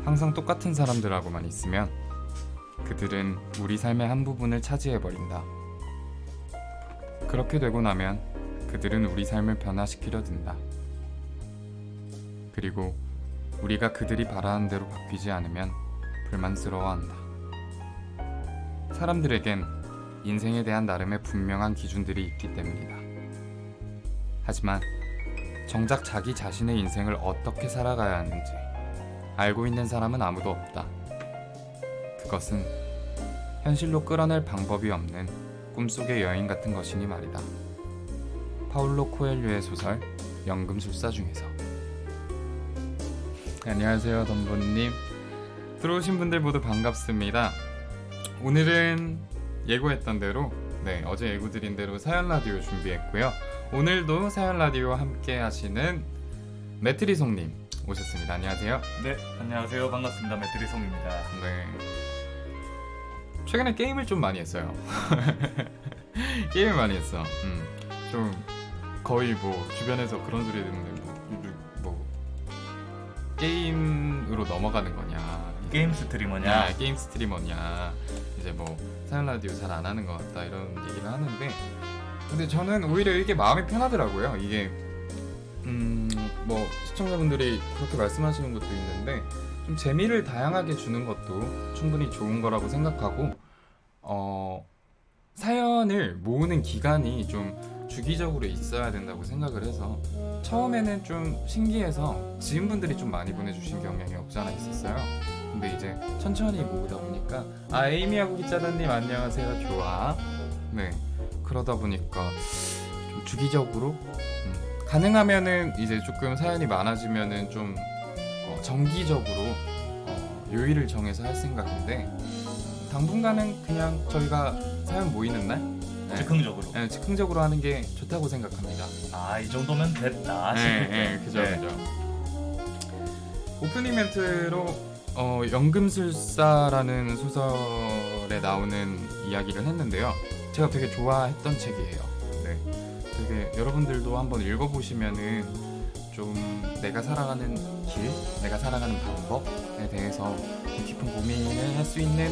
항상 똑같은 사람들하고만 있으면 그들은 우리 삶의 한 부분을 차지해버린다. 그렇게 되고 나면 그들은 우리 삶을 변화시키려 든다. 그리고 우리가 그들이 바라는 대로 바뀌지 않으면 불만스러워한다. 사람들에겐 인생에 대한 나름의 분명한 기준들이 있기 때문이다. 하지만 정작 자기 자신의 인생을 어떻게 살아가야 하는지 알고 있는 사람은 아무도 없다. 그것은 현실로 끌어낼 방법이 없는 꿈속의 여인 같은 것이니 말이다. 파울로 코엘료의 소설 연금술사 중에서. 안녕하세요, 덤보님. 들어오신 분들 모두 반갑습니다. 오늘은 예고했던 대로 어제 예고드린 대로 사연 라디오 준비했고요. 오늘도 사연 라디오 함께 하시는 매트리송님 오셨습니다. 안녕하세요. 네, 안녕하세요. 반갑습니다. 매트리송입니다. 네. 최근에 게임을 좀 많이 했어요. 게임을 많이 했어. 좀 거의 주변에서 그런 소리 듣는데 게임으로 넘어가는 거냐, 게임 스트리머냐, 게임 스트리머냐, 이제 사연 라디오 잘 안 하는 것 같다 이런 얘기를 하는데, 근데 저는 오히려 이게 마음이 편하더라고요. 이게 시청자분들이 그렇게 말씀하시는 것도 있는데 좀 재미를 다양하게 주는 것도 충분히 좋은 거라고 생각하고, 사연을 모으는 기간이 좀 주기적으로 있어야 된다고 생각을 해서 처음에는 좀 신기해서 지인분들이 좀 많이 보내주신 경향이 없지 않아 있었어요. 근데 이제 천천히 모으다 보니까 에이미하고 기자단님 안녕하세요. 좋아. 네, 그러다 보니까 좀 주기적으로 가능하면은 이제 조금 사연이 많아지면은 좀 정기적으로 요일을 정해서 할 생각인데, 당분간은 그냥 저희가 사연 모이는 날 즉흥적으로. 네, 즉흥적으로 하는 게 좋다고 생각합니다. 이 정도면 됐다 싶을 때. 그죠. 오프닝 멘트로 연금술사라는 소설에 나오는 이야기를 했는데요. 제가 되게 좋아했던 책이에요. 네, 되게 여러분들도 한번 읽어보시면은 좀 내가 살아가는 길, 내가 살아가는 방법에 대해서 깊은 고민을 할 수 있는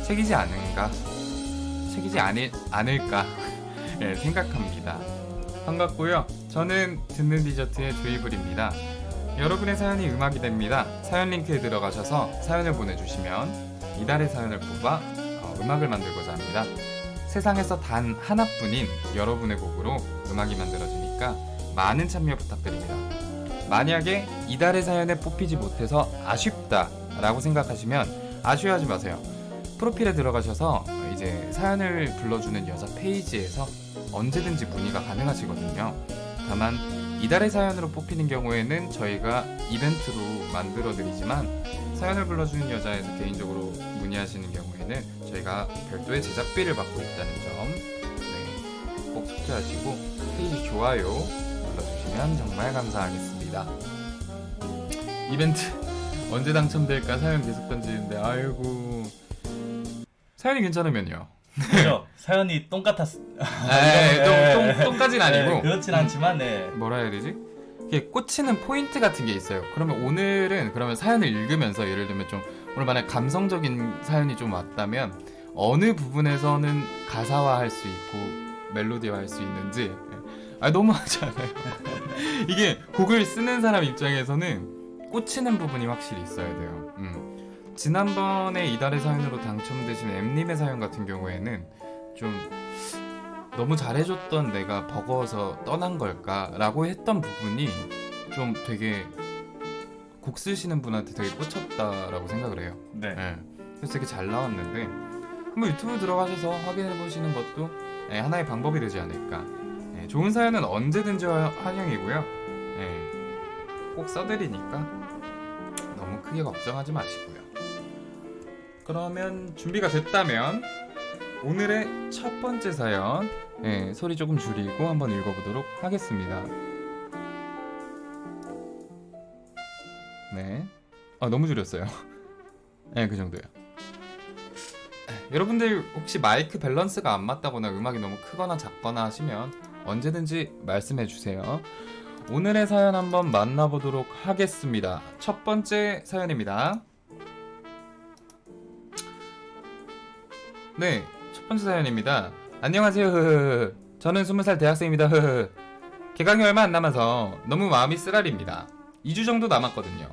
책이지 않을까 생각합니다. 반갑고요. 저는 듣는 디저트의 조이블입니다. 여러분의 사연이 음악이 됩니다. 사연 링크에 들어가셔서 사연을 보내주시면 이달의 사연을 뽑아 음악을 만들고자 합니다. 세상에서 단 하나뿐인 여러분의 곡으로 음악이 만들어지니까 많은 참여 부탁드립니다. 만약에 이달의 사연에 뽑히지 못해서 아쉽다 라고 생각하시면 아쉬워하지 마세요. 프로필에 들어가셔서 이제 사연을 불러주는 여자 페이지에서 언제든지 문의가 가능하시거든요. 다만 이달의 사연으로 뽑히는 경우에는 저희가 이벤트로 만들어드리지만, 사연을 불러주는 여자에서 개인적으로 문의하시는 경우에는 저희가 별도의 제작비를 받고 있다는 점 꼭 숙지하시고 페이지 좋아요 눌러주시면 정말 감사하겠습니다. 이벤트 언제 당첨될까 사연 계속 던지는데, 아이고, 사연이 괜찮으면요. 그죠? 사연이 똥 같았어. 똥까진 아니고. 그렇진 않지만 뭐라 해야 되지? 이게 꽂히는 포인트 같은 게 있어요. 그러면 오늘은 사연을 읽으면서, 예를 들면 좀 오늘 만약 감성적인 사연이 좀 왔다면 어느 부분에서는 가사화할 수 있고 멜로디화할 수 있는지, 너무하지 않아요? 이게 곡을 쓰는 사람 입장에서는 꽂히는 부분이 확실히 있어야 돼요. 지난번에 이달의 사연으로 당첨되신 M님의 사연 같은 경우에는 좀 너무 잘해줬던 내가 버거워서 떠난 걸까? 라고 했던 부분이 좀 되게 곡 쓰시는 분한테 되게 꽂혔다라고 생각을 해요. 네. 그래서 되게 잘 나왔는데 한번 유튜브 들어가셔서 확인해보시는 것도 하나의 방법이 되지 않을까. 좋은 사연은 언제든지 환영이고요. 꼭 써드리니까 너무 크게 걱정하지 마시고요. 그러면 준비가 됐다면 오늘의 첫 번째 사연, 소리 조금 줄이고 한번 읽어보도록 하겠습니다. 네, 너무 줄였어요. 그 정도요. 여러분들 혹시 마이크 밸런스가 안 맞다거나 음악이 너무 크거나 작거나 하시면 언제든지 말씀해주세요. 오늘의 사연 한번 만나보도록 하겠습니다. 첫 번째 사연입니다. 네, 첫 번째 사연입니다. 안녕하세요. 저는 20살 대학생입니다. 개강이 얼마 안 남아서 너무 마음이 쓰라립니다. 2주 정도 남았거든요.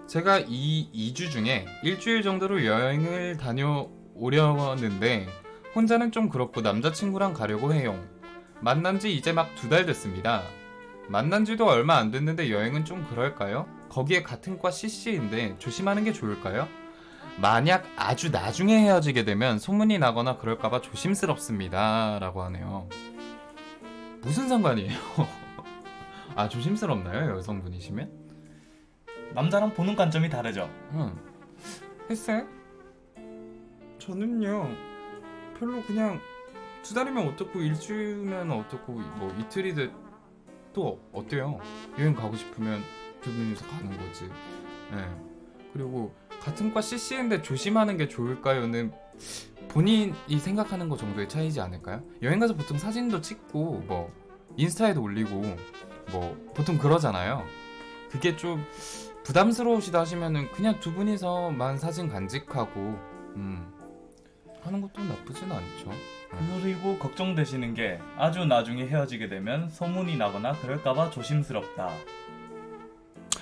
제가 이 2주 중에 일주일 정도로 여행을 다녀오려는데 혼자는 좀 그렇고 남자친구랑 가려고 해요. 만난 지 이제 막 2달 됐습니다. 만난 지도 얼마 안 됐는데 여행은 좀 그럴까요? 거기에 같은 과 CC인데 조심하는 게 좋을까요? 만약 아주 나중에 헤어지게 되면 소문이 나거나 그럴까봐 조심스럽습니다. 라고 하네요. 무슨 상관이에요? 아, 조심스럽나요? 여성분이시면? 남자랑 보는 관점이 다르죠. 했어요? 저는요, 별로 그냥 2달이면 어떻고 일주일이면 어떻고 뭐 이틀이 돼도 어때요? 여행 가고 싶으면 두 분이서 가는 거지. 네. 그리고 같은 과 CC인데 조심하는 게 좋을까요는 본인이 생각하는 거 정도의 차이지 않을까요? 여행 가서 보통 사진도 찍고 뭐 인스타에도 올리고 뭐 보통 그러잖아요. 그게 좀 부담스러우시다 하시면은 그냥 두 분이서만 사진 간직하고 하는 것도 나쁘진 않죠. 그리고 걱정되시는 게 아주 나중에 헤어지게 되면 소문이 나거나 그럴까봐 조심스럽다.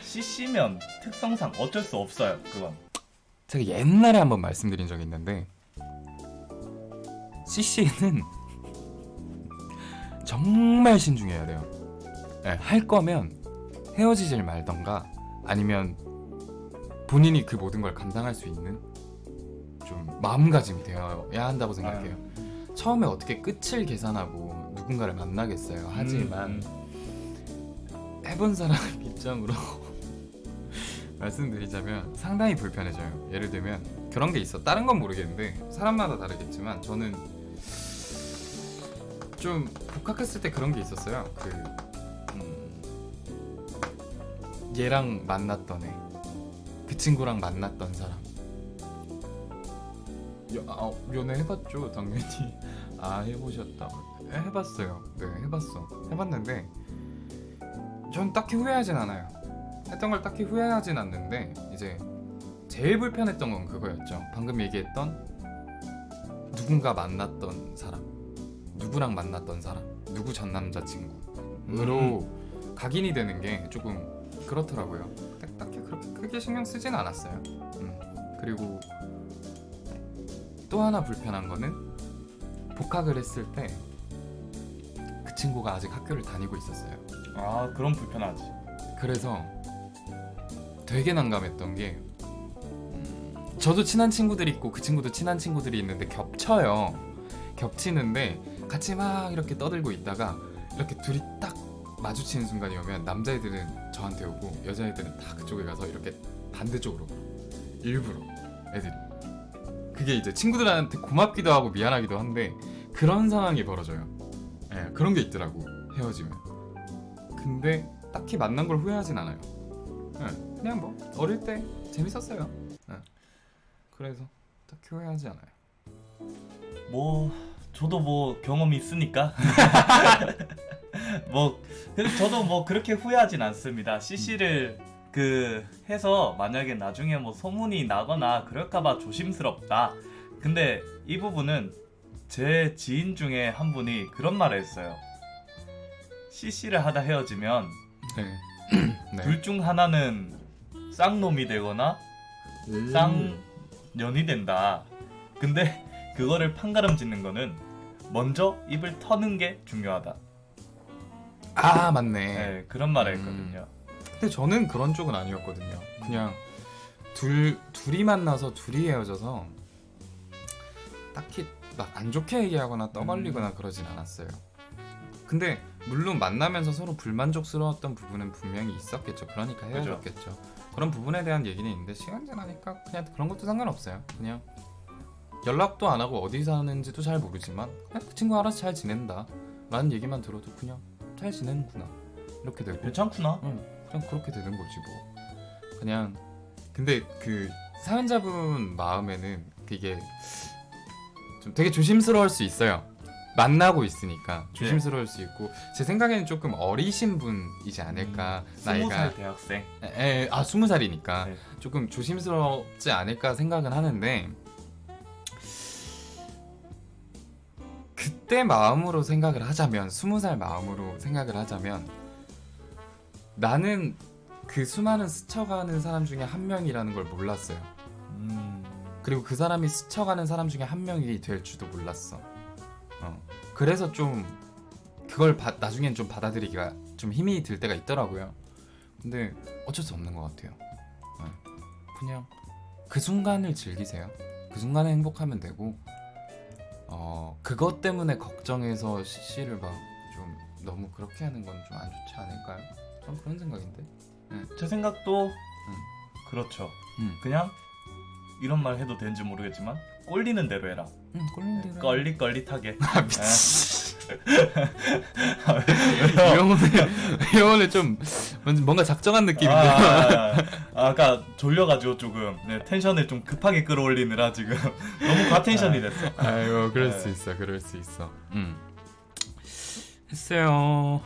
CC면 특성상 어쩔 수 없어요. 그건. 제가 옛날에 한번 말씀드린 적이 있는데 CC는 정말 신중해야 돼요. 네, 할 거면 헤어지질 말던가 아니면 본인이 그 모든 걸 감당할 수 있는 좀 마음가짐이 되어야 한다고 생각해요. 처음에 어떻게 끝을 계산하고 누군가를 만나겠어요. 하지만 해본 사람 입장으로 말씀드리자면 상당히 불편해져요. 예를 들면 그런 게 있어. 다른 건 모르겠는데 사람마다 다르겠지만 저는 좀 복학했을 때 그런 게 있었어요. 얘랑 만났던 애, 그 친구랑 만났던 사람. 연애 해봤죠, 당연히. 아, 해보셨다. 해봤어요. 네, 해봤는데 전 딱히 후회하진 않아요. 했던 걸 딱히 후회하진 않는데 이제 제일 불편했던 건 그거였죠. 방금 얘기했던 누군가 만났던 사람, 누구랑 만났던 사람, 누구 전 남자친구로 각인이 되는 게 조금 그렇더라고요. 딱히 그렇게 크게 신경 쓰진 않았어요. 그리고 또 하나 불편한 거는 복학을 했을 때 그 친구가 아직 학교를 다니고 있었어요. 아, 그럼 불편하지. 그래서 되게 난감했던 게 저도 친한 친구들이 있고 그 친구도 친한 친구들이 있는데 겹치는데 같이 막 이렇게 떠들고 있다가 이렇게 둘이 딱 마주치는 순간이 오면 남자애들은 저한테 오고 여자애들은 다 그쪽에 가서 이렇게 반대쪽으로 일부러 애들이 그게 이제 친구들한테 고맙기도 하고 미안하기도 한데 그런 상황이 벌어져요. 예, 그런 게 있더라고 헤어지면. 근데 딱히 만난 걸 후회하진 않아요. 예, 그냥 뭐 어릴 때 재밌었어요. 예, 그래서 딱히 후회하지 않아요. 뭐 저도 뭐 경험이 있으니까 뭐 그래서 저도 뭐 그렇게 후회하진 않습니다. CC를 해서 만약에 나중에 뭐 소문이 나거나 그럴까봐 조심스럽다. 근데 이 부분은 제 지인 중에 한 분이 그런 말을 했어요. CC를 하다 헤어지면 네. 둘 중 하나는 쌍놈이 되거나 쌍년이 된다. 근데 그거를 판가름 짓는 거는 먼저 입을 터는 게 중요하다. 아, 맞네. 네, 그런 말을 했거든요. 근데 저는 그런 쪽은 아니었거든요. 그냥 둘이 만나서 둘이 헤어져서 딱히 막 안 좋게 얘기하거나 떠벌리거나 그러진 않았어요. 근데 물론 만나면서 서로 불만족스러웠던 부분은 분명히 있었겠죠. 그러니까 헤어졌겠죠. 그런 부분에 대한 얘기는 있는데 시간 지나니까 그냥 그런 것도 상관없어요. 그냥 연락도 안 하고 어디 사는지도 잘 모르지만 그냥 그 친구 알아서 잘 지낸다 라는 얘기만 들어도 그냥 잘 지내는구나 이렇게 되고 괜찮구나. 그냥 그렇게 되는 거지 뭐. 그냥 근데 그 사연자분 마음에는 그게 좀 되게 조심스러울 수 있어요. 만나고 있으니까 조심스러울 수 있고 제 생각에는 조금 어리신 분이지 않을까. 나이가 20살 대학생. 20살이니까 네. 조금 조심스럽지 않을까 생각은 하는데 그때 마음으로 생각을 하자면 20살 마음으로 생각을 하자면 나는 그 수많은 스쳐가는 사람 중에 한 명이라는 걸 몰랐어요. 그리고 그 사람이 스쳐가는 사람 중에 한 명이 될 줄도 몰랐어. 그래서 좀 그걸 나중엔 좀 받아들이기가 좀 힘이 들 때가 있더라고요. 근데 어쩔 수 없는 것 같아요. 그냥 그 순간을 즐기세요. 그 순간에 행복하면 되고 그것 때문에 걱정해서 CC를 막 좀 너무 그렇게 하는 건 좀 안 좋지 않을까요? 전 그런 생각인데. 제 생각도 그렇죠. 그냥 이런 말 해도 되는지 모르겠지만 꼴리는 대로 해라. 꼴린 대로. 껄릿껄릿하게. 이 영혼을 좀 뭔가 작정한 느낌인데. 아까 졸려가지고 조금 텐션을 좀 급하게 끌어올리느라 지금 너무 과텐션이 됐어. 아이고 그럴 수 있어. 했어요.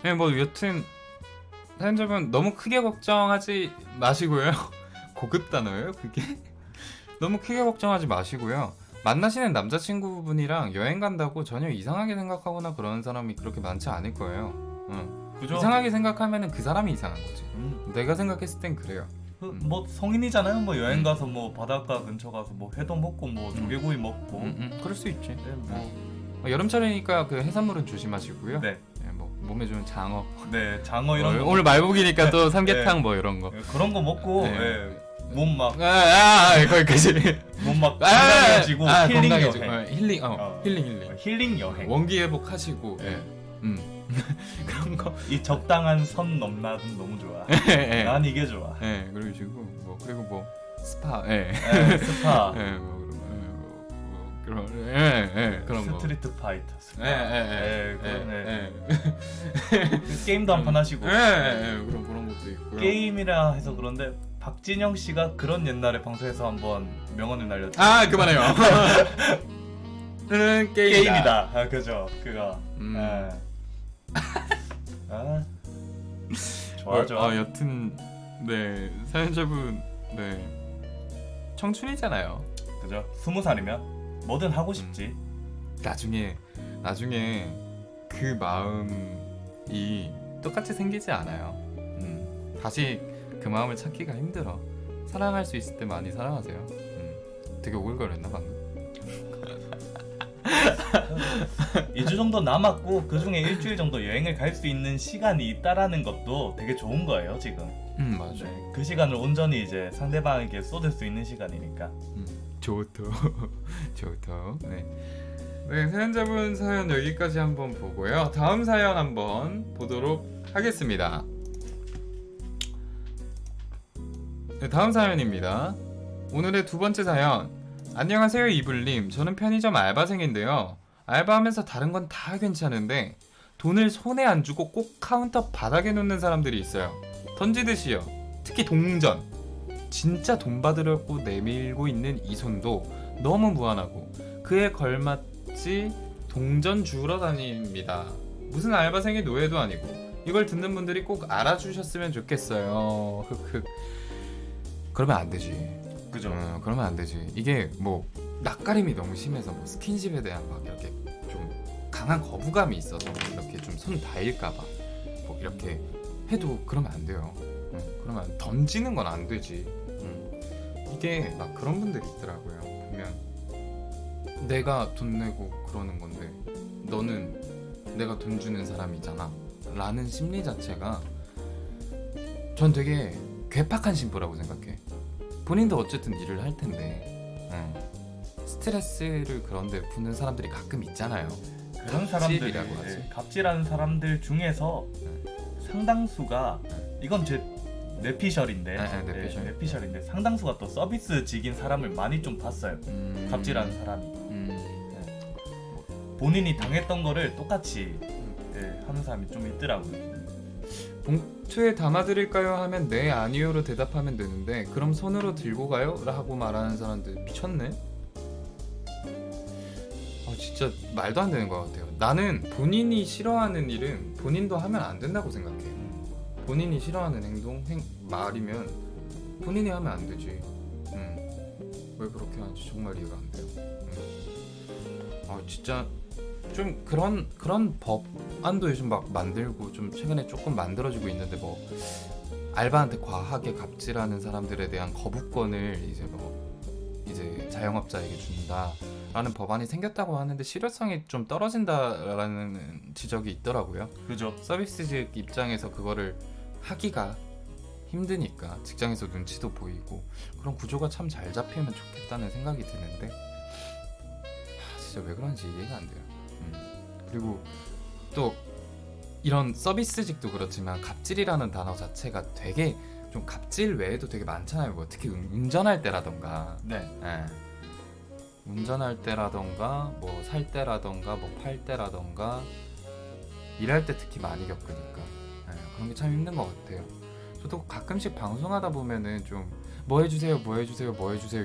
네, 뭐 여튼 사연자분 너무 크게 걱정하지 마시고요. 고급 단어예요 그게? 너무 크게 걱정하지 마시고요. 만나시는 남자친구분이랑 여행 간다고 전혀 이상하게 생각하거나 그러는 사람이 그렇게 많지 않을 거예요. 그죠? 이상하게 생각하면은 그 사람이 이상한 거지. 내가 생각했을 땐 그래요. 뭐 성인이잖아요. 뭐 여행 가서 뭐 바닷가 근처 가서 뭐 회도 먹고 뭐 조개구이 먹고. 그럴 수 있지. 네, 뭐 여름철이니까 그 해산물은 조심하시고요. 네. 뭐 몸에 좋은 장어. 네, 장어 이런 거 오늘 말복이니까 또 삼계탕 뭐 이런 거. 그런 거 먹고 네. 몸 막 거기까지. 몸 막 건강해지고 힐링 건강해지고. 여행. 힐링. 힐링 여행. 원기 회복하시고. 네. 그런 거. 이 적당한 선 넘나든 너무 좋아. 난 이게 좋아. 그리고 뭐 스파. 스파. 그런 거. 스트리트 파이터. 스파. 그 게임도 한 판 하시고. 그런 것도 있고요. 게임이라 해서 그런데 박진영 씨가 그런 옛날에 방송에서 한번 명언을 날렸죠. 그만해요. 게임이다. 그죠. 그거. 좋아. 여튼 네 사연자분 청춘이잖아요. 그죠. 20살이면 뭐든 하고 싶지. 나중에 그 마음이 똑같이 생기지 않아요. 다시 그 마음을 찾기가 힘들어. 사랑할 수 있을 때 많이 사랑하세요. 되게 오글거렸나 방금? 2주 정도 남았고 그 중에 일주일 정도 여행을 갈 수 있는 시간이 있다라는 것도 되게 좋은 거예요 지금. 맞아. 그 시간을 온전히 이제 상대방에게 쏟을 수 있는 시간이니까. 좋다. 네, 사연자분 사연 여기까지 한번 보고요. 다음 사연 한번 보도록 하겠습니다. 네, 다음 사연입니다. 오늘의 두 번째 사연. 안녕하세요 이불님. 저는 편의점 알바생인데요. 알바하면서 다른 건 다 괜찮은데 돈을 손에 안 주고 꼭 카운터 바닥에 놓는 사람들이 있어요. 던지듯이요. 특히 동전. 진짜 돈 받으려고 내밀고 있는 이 손도 너무 무한하고 그에 걸맞지 동전 주우러 다닙니다. 무슨 알바생의 노예도 아니고 이걸 듣는 분들이 꼭 알아주셨으면 좋겠어요. 그러면 안 되지. 그죠. 그러면 안 되지. 이게 뭐 낯가림이 너무 심해서 뭐 스킨십에 대한 막 이렇게 좀 강한 거부감이 있어서 이렇게 좀 손 닿일까봐 뭐 이렇게 해도 그러면 안 돼요. 그러면 던지는 건 안 되지. 이게 막 그런 분들이 있더라고요. 보면 내가 돈 내고 그러는 건데 너는 내가 돈 주는 사람이잖아 라는 심리 자체가 전 되게 괴팍한 심보라고 생각해. 본인도 어쨌든 일을 할 텐데 스트레스를 그런데 푸는 사람들이 가끔 있잖아요. 그런 사람들이 갑질이라고 하지. 갑질하는 사람들 중에서 상당수가 이건 제 뇌피셜인데 뇌피셜인데 상당수가 또 서비스직인 사람을 많이 좀 봤어요. 갑질하는 사람이 본인이 당했던 거를 똑같이 하는 사람이 좀 있더라고요. 봉투에 담아드릴까요? 하면 네 아니요로 대답하면 되는데 그럼 손으로 들고 가요? 라고 말하는 사람들 미쳤네. 진짜 말도 안 되는 것 같아요. 나는 본인이 싫어하는 일은 본인도 하면 안 된다고 생각해. 본인이 싫어하는 행동, 말이면 본인이 하면 안 되지. 왜 그렇게 하는지 정말 이해가 안 돼요. 진짜 좀 그런 법안도 요즘 막 만들고 좀 최근에 조금 만들어지고 있는데 뭐 알바한테 과하게 갑질하는 사람들에 대한 거부권을 이제 자영업자에게 준다라는 법안이 생겼다고 하는데 실효성이 좀 떨어진다라는 지적이 있더라고요. 그죠? 서비스직 입장에서 그거를 하기가 힘드니까 직장에서 눈치도 보이고 그런 구조가 참 잘 잡히면 좋겠다는 생각이 드는데 진짜 왜 그런지 이해가 안 돼요. 그리고 또 이런 서비스직도 그렇지만 갑질이라는 단어 자체가 되게 좀 갑질 외에도 되게 많잖아요. 뭐 특히 운전할 때라던가 네. 운전할 때라던가 뭐 살 때라던가 뭐 팔 때라던가 일할 때 특히 많이 겪으니까 그런 게 참 힘든 것 같아요. 저도 가끔씩 방송하다 보면은 좀 뭐 해주세요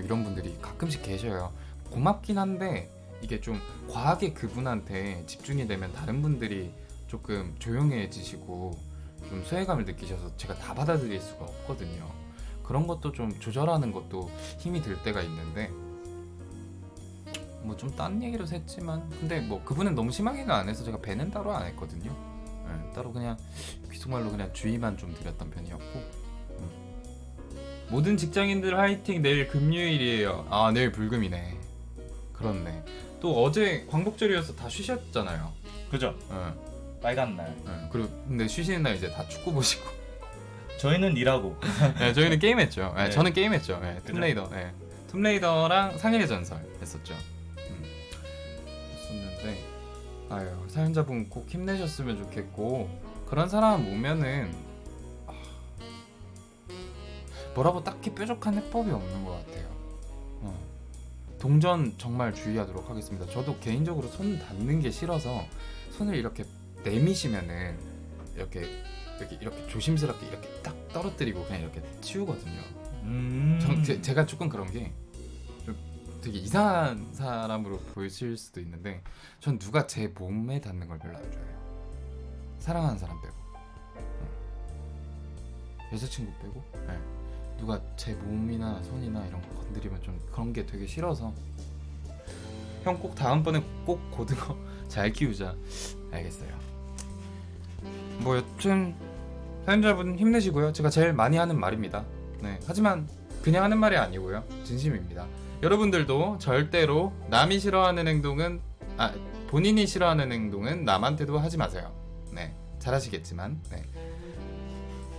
이런 분들이 가끔씩 계셔요. 고맙긴 한데 이게 좀 과하게 그분한테 집중이 되면 다른 분들이 조금 조용해지시고 좀 소외감을 느끼셔서 제가 다 받아들일 수가 없거든요. 그런 것도 좀 조절하는 것도 힘이 들 때가 있는데 뭐 좀 딴 얘기로 했지만 근데 뭐 그분은 너무 심하게는 안 해서 제가 배는 따로 안 했거든요. 따로 그냥 귀속말로 그냥 주의만 좀 드렸던 편이었고 모든 직장인들 화이팅. 내일 금요일이에요. 아 내일 불금이네. 그렇네. 또 어제 광복절이어서 다 쉬셨잖아요. 그죠? 빨간 날. 그리고 근데 쉬시는 날 이제 다 축구 보시고 저희는 일하고. 저희는 게임했죠. 네. 저는 게임했죠. 그죠? 툼레이더. 툼레이더랑 상인의 전설 했었죠. 했었는데 아유 사연자분 꼭 힘내셨으면 좋겠고 그런 사람 오면은 뭐라고 딱히 뾰족한 해법이 없는 것 같아요. 동전 정말 주의하도록 하겠습니다. 저도 개인적으로 손 닿는 게 싫어서 손을 이렇게 내미시면은 이렇게 조심스럽게 이렇게 딱 떨어뜨리고 그냥 이렇게 치우거든요. 제가 조금 그런 게 좀 되게 이상한 사람으로 보이실 수도 있는데 전 누가 제 몸에 닿는 걸 별로 안 좋아해요. 사랑하는 사람 빼고 여자친구 빼고 누가 제 몸이나 손이나 이런 거 건드리면 좀 그런 게 되게 싫어서 형 꼭 다음번에 꼭 고등어 잘 키우자. 알겠어요. 뭐 여튼 사연자분 힘내시고요. 제가 제일 많이 하는 말입니다. 하지만 그냥 하는 말이 아니고요. 진심입니다. 여러분들도 절대로 남이 싫어하는 행동은 본인이 싫어하는 행동은 남한테도 하지 마세요. 잘하시겠지만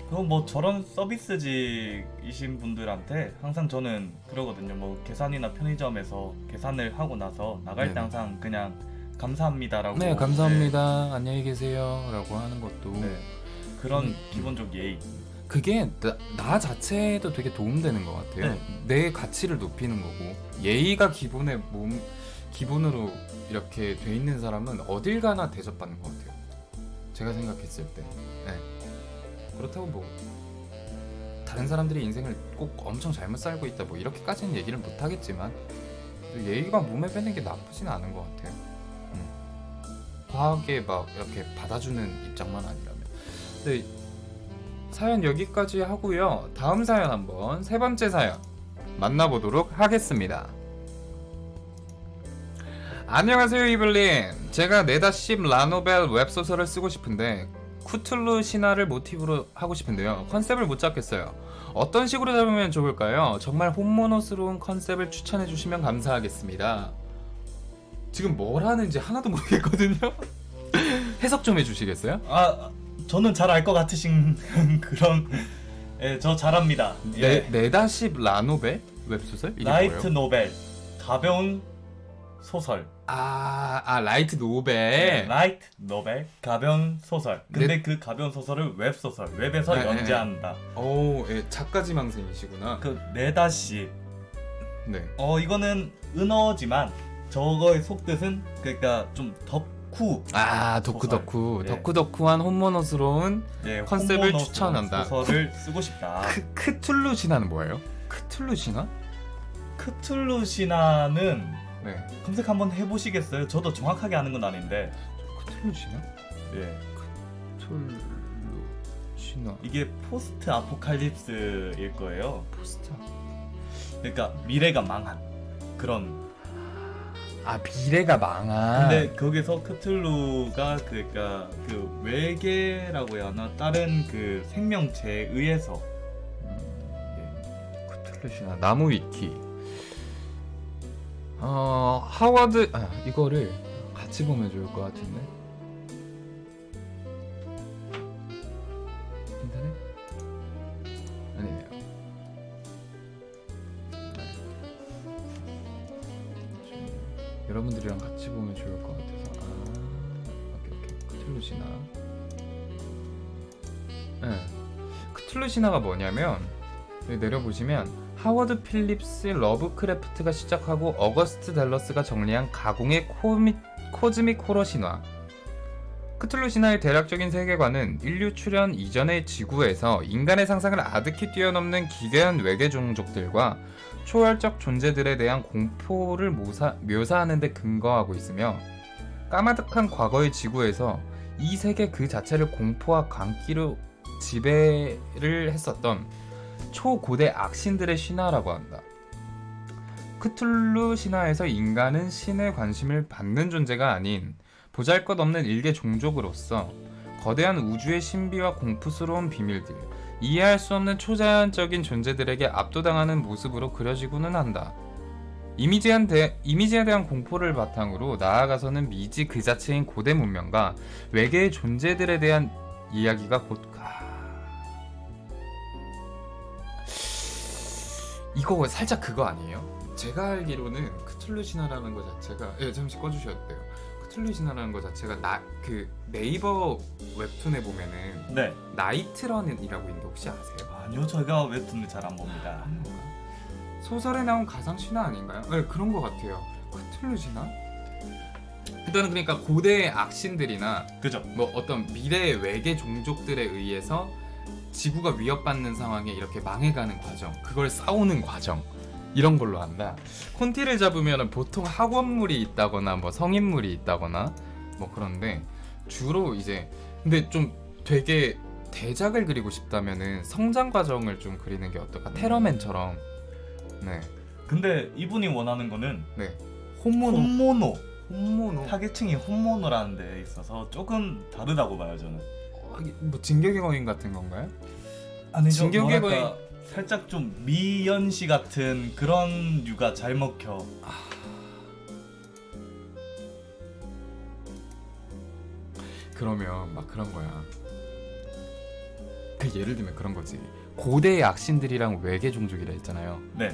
그럼 뭐 저런 서비스직이신 분들한테 항상 저는 그러거든요. 뭐 계산이나 편의점에서 계산을 하고 나서 나갈 때 네네. 항상 그냥 감사합니다라고. 감사합니다. 안녕히 계세요 라고 하는 것도 그런 기본적 예의. 그게 나 자체에도 되게 도움되는 것 같아요. 내 가치를 높이는 거고 예의가 기본으로 이렇게 돼 있는 사람은 어딜 가나 대접받는 것 같아요. 제가 생각했을 때. 그렇다고 뭐 다른 사람들이 인생을 꼭 엄청 잘못 살고 있다 뭐 이렇게까지는 얘기를 못 하겠지만 예의가 몸에 배는 게 나쁘진 않은 것 같아요. 과하게 막 이렇게 받아주는 입장만 아니라면. 네, 사연 여기까지 하고요. 다음 사연 한번 세 번째 사연 만나보도록 하겠습니다. 안녕하세요 이블린. 제가 4-10 라노벨 웹소설을 쓰고 싶은데 쿠툴루 신화를 모티브로 하고 싶은데요. 컨셉을 못 잡겠어요. 어떤 식으로 잡으면 좋을까요? 정말 혼모노스러운 컨셉을 추천해 주시면 감사하겠습니다. 지금 뭘 하는지 하나도 모르겠거든요. 해석 좀 해주시겠어요? 저는 잘 알 것 같으신 그런. 저 잘합니다. 4-10 라노벨 웹소설? 이게 라이트 뭐예요? 노벨, 가벼운 소설. 라이트 노벨. 라이트 노벨, 가벼운 소설. 근데 그 가벼운 소설을 웹소설, 웹에서 연재한다. 작가 지망생이시구나. 그 4-10. 네. 이거는 은어지만 저거의 속뜻은 그러니까 좀 덕후. 덕후. 소설. 덕후한 혼모노스러운 컨셉을 혼모노스러운 추천한다. 소설을 쓰고 싶다. 크툴루 신화는 뭐예요? 크툴루 신화? 크툴루 신화는 네. 검색 한번 해보시겠어요? 저도 정확하게 아는 건 아닌데. 크툴루 신화? 예. 크툴루 신화. 이게 포스트 아포칼립스일 거예요. 포스터. 그러니까 미래가 망한 그런. 아 미래가 망한. 근데 거기서 크툴루가 그러니까 그 외계라고 해야 하나 다른 그 생명체에 의해서 크툴루 신화 나무 위키. 하워드 이거를 같이 보면 좋을 것 같은데. 인터넷? 아니네요. 여러분들이랑 같이 보면 좋을 것 같아서. 오케이. 크툴루 신화. 네. 크툴루 신화가 뭐냐면 여기 내려보시면 하워드 필립스 러브크래프트가 시작하고 어거스트 댈러스가 정리한 가공의 코즈믹 호러 신화. 크툴루 신화의 대략적인 세계관은 인류 출현 이전의 지구에서 인간의 상상을 아득히 뛰어넘는 기괴한 외계 종족들과 초월적 존재들에 대한 공포를 묘사하는 데 근거하고 있으며 까마득한 과거의 지구에서 이 세계 그 자체를 공포와 광기로 지배를 했었던 초고대 악신들의 신화라고 한다. 크툴루 신화에서 인간은 신의 관심을 받는 존재가 아닌 보잘것없는 일개 종족으로서 거대한 우주의 신비와 공포스러운 비밀들, 이해할 수 없는 초자연적인 존재들에게 압도당하는 모습으로 그려지고는 한다. 이미지에 대한 공포를 바탕으로 나아가서는 미지 그 자체인 고대 문명과 외계의 존재들에 대한 이야기가 곧 이거 살짝 그거 아니에요? 제가 알기로는 크툴루 신화라는 것 자체가 잠시 꺼주셔도 돼요. 크툴루 신화라는 것 자체가 그 네이버 웹툰에 보면은 네. 나이트런이라고 있는데 혹시 아세요? 아니요, 제가 웹툰을 잘 안 봅니다. 소설에 나온 가상 신화 아닌가요? 네, 그런 것 같아요. 크툴루 신화? 일단은 그러니까 고대의 악신들이나 그죠? 뭐 어떤 미래의 외계 종족들에 의해서 지구가 위협받는 상황에 이렇게 망해가는 과정, 그걸 싸우는 과정, 이런 걸로 한다. 콘티를 잡으면 보통 학원물이 있다거나 뭐 성인물이 있다거나 뭐 그런데 주로 이제 근데 좀 되게 대작을 그리고 싶다면은 성장 과정을 좀 그리는 게 어떨까? 테러맨처럼. 네. 근데 이분이 원하는 거는 네. 혼모노. 혼모노. 타겟층이 혼모노라는 데 있어서 조금 다르다고 봐요, 저는. 뭐 진격의 거인 같은 건가요? 아니죠. 진격의 뭐랄까, 살짝 좀 미연시 같은 그런 류가 잘 먹혀. 그러면 막 그런 거야. 그 예를 들면 그런 거지. 고대의 악신들이랑 외계 종족이라 했잖아요. 네.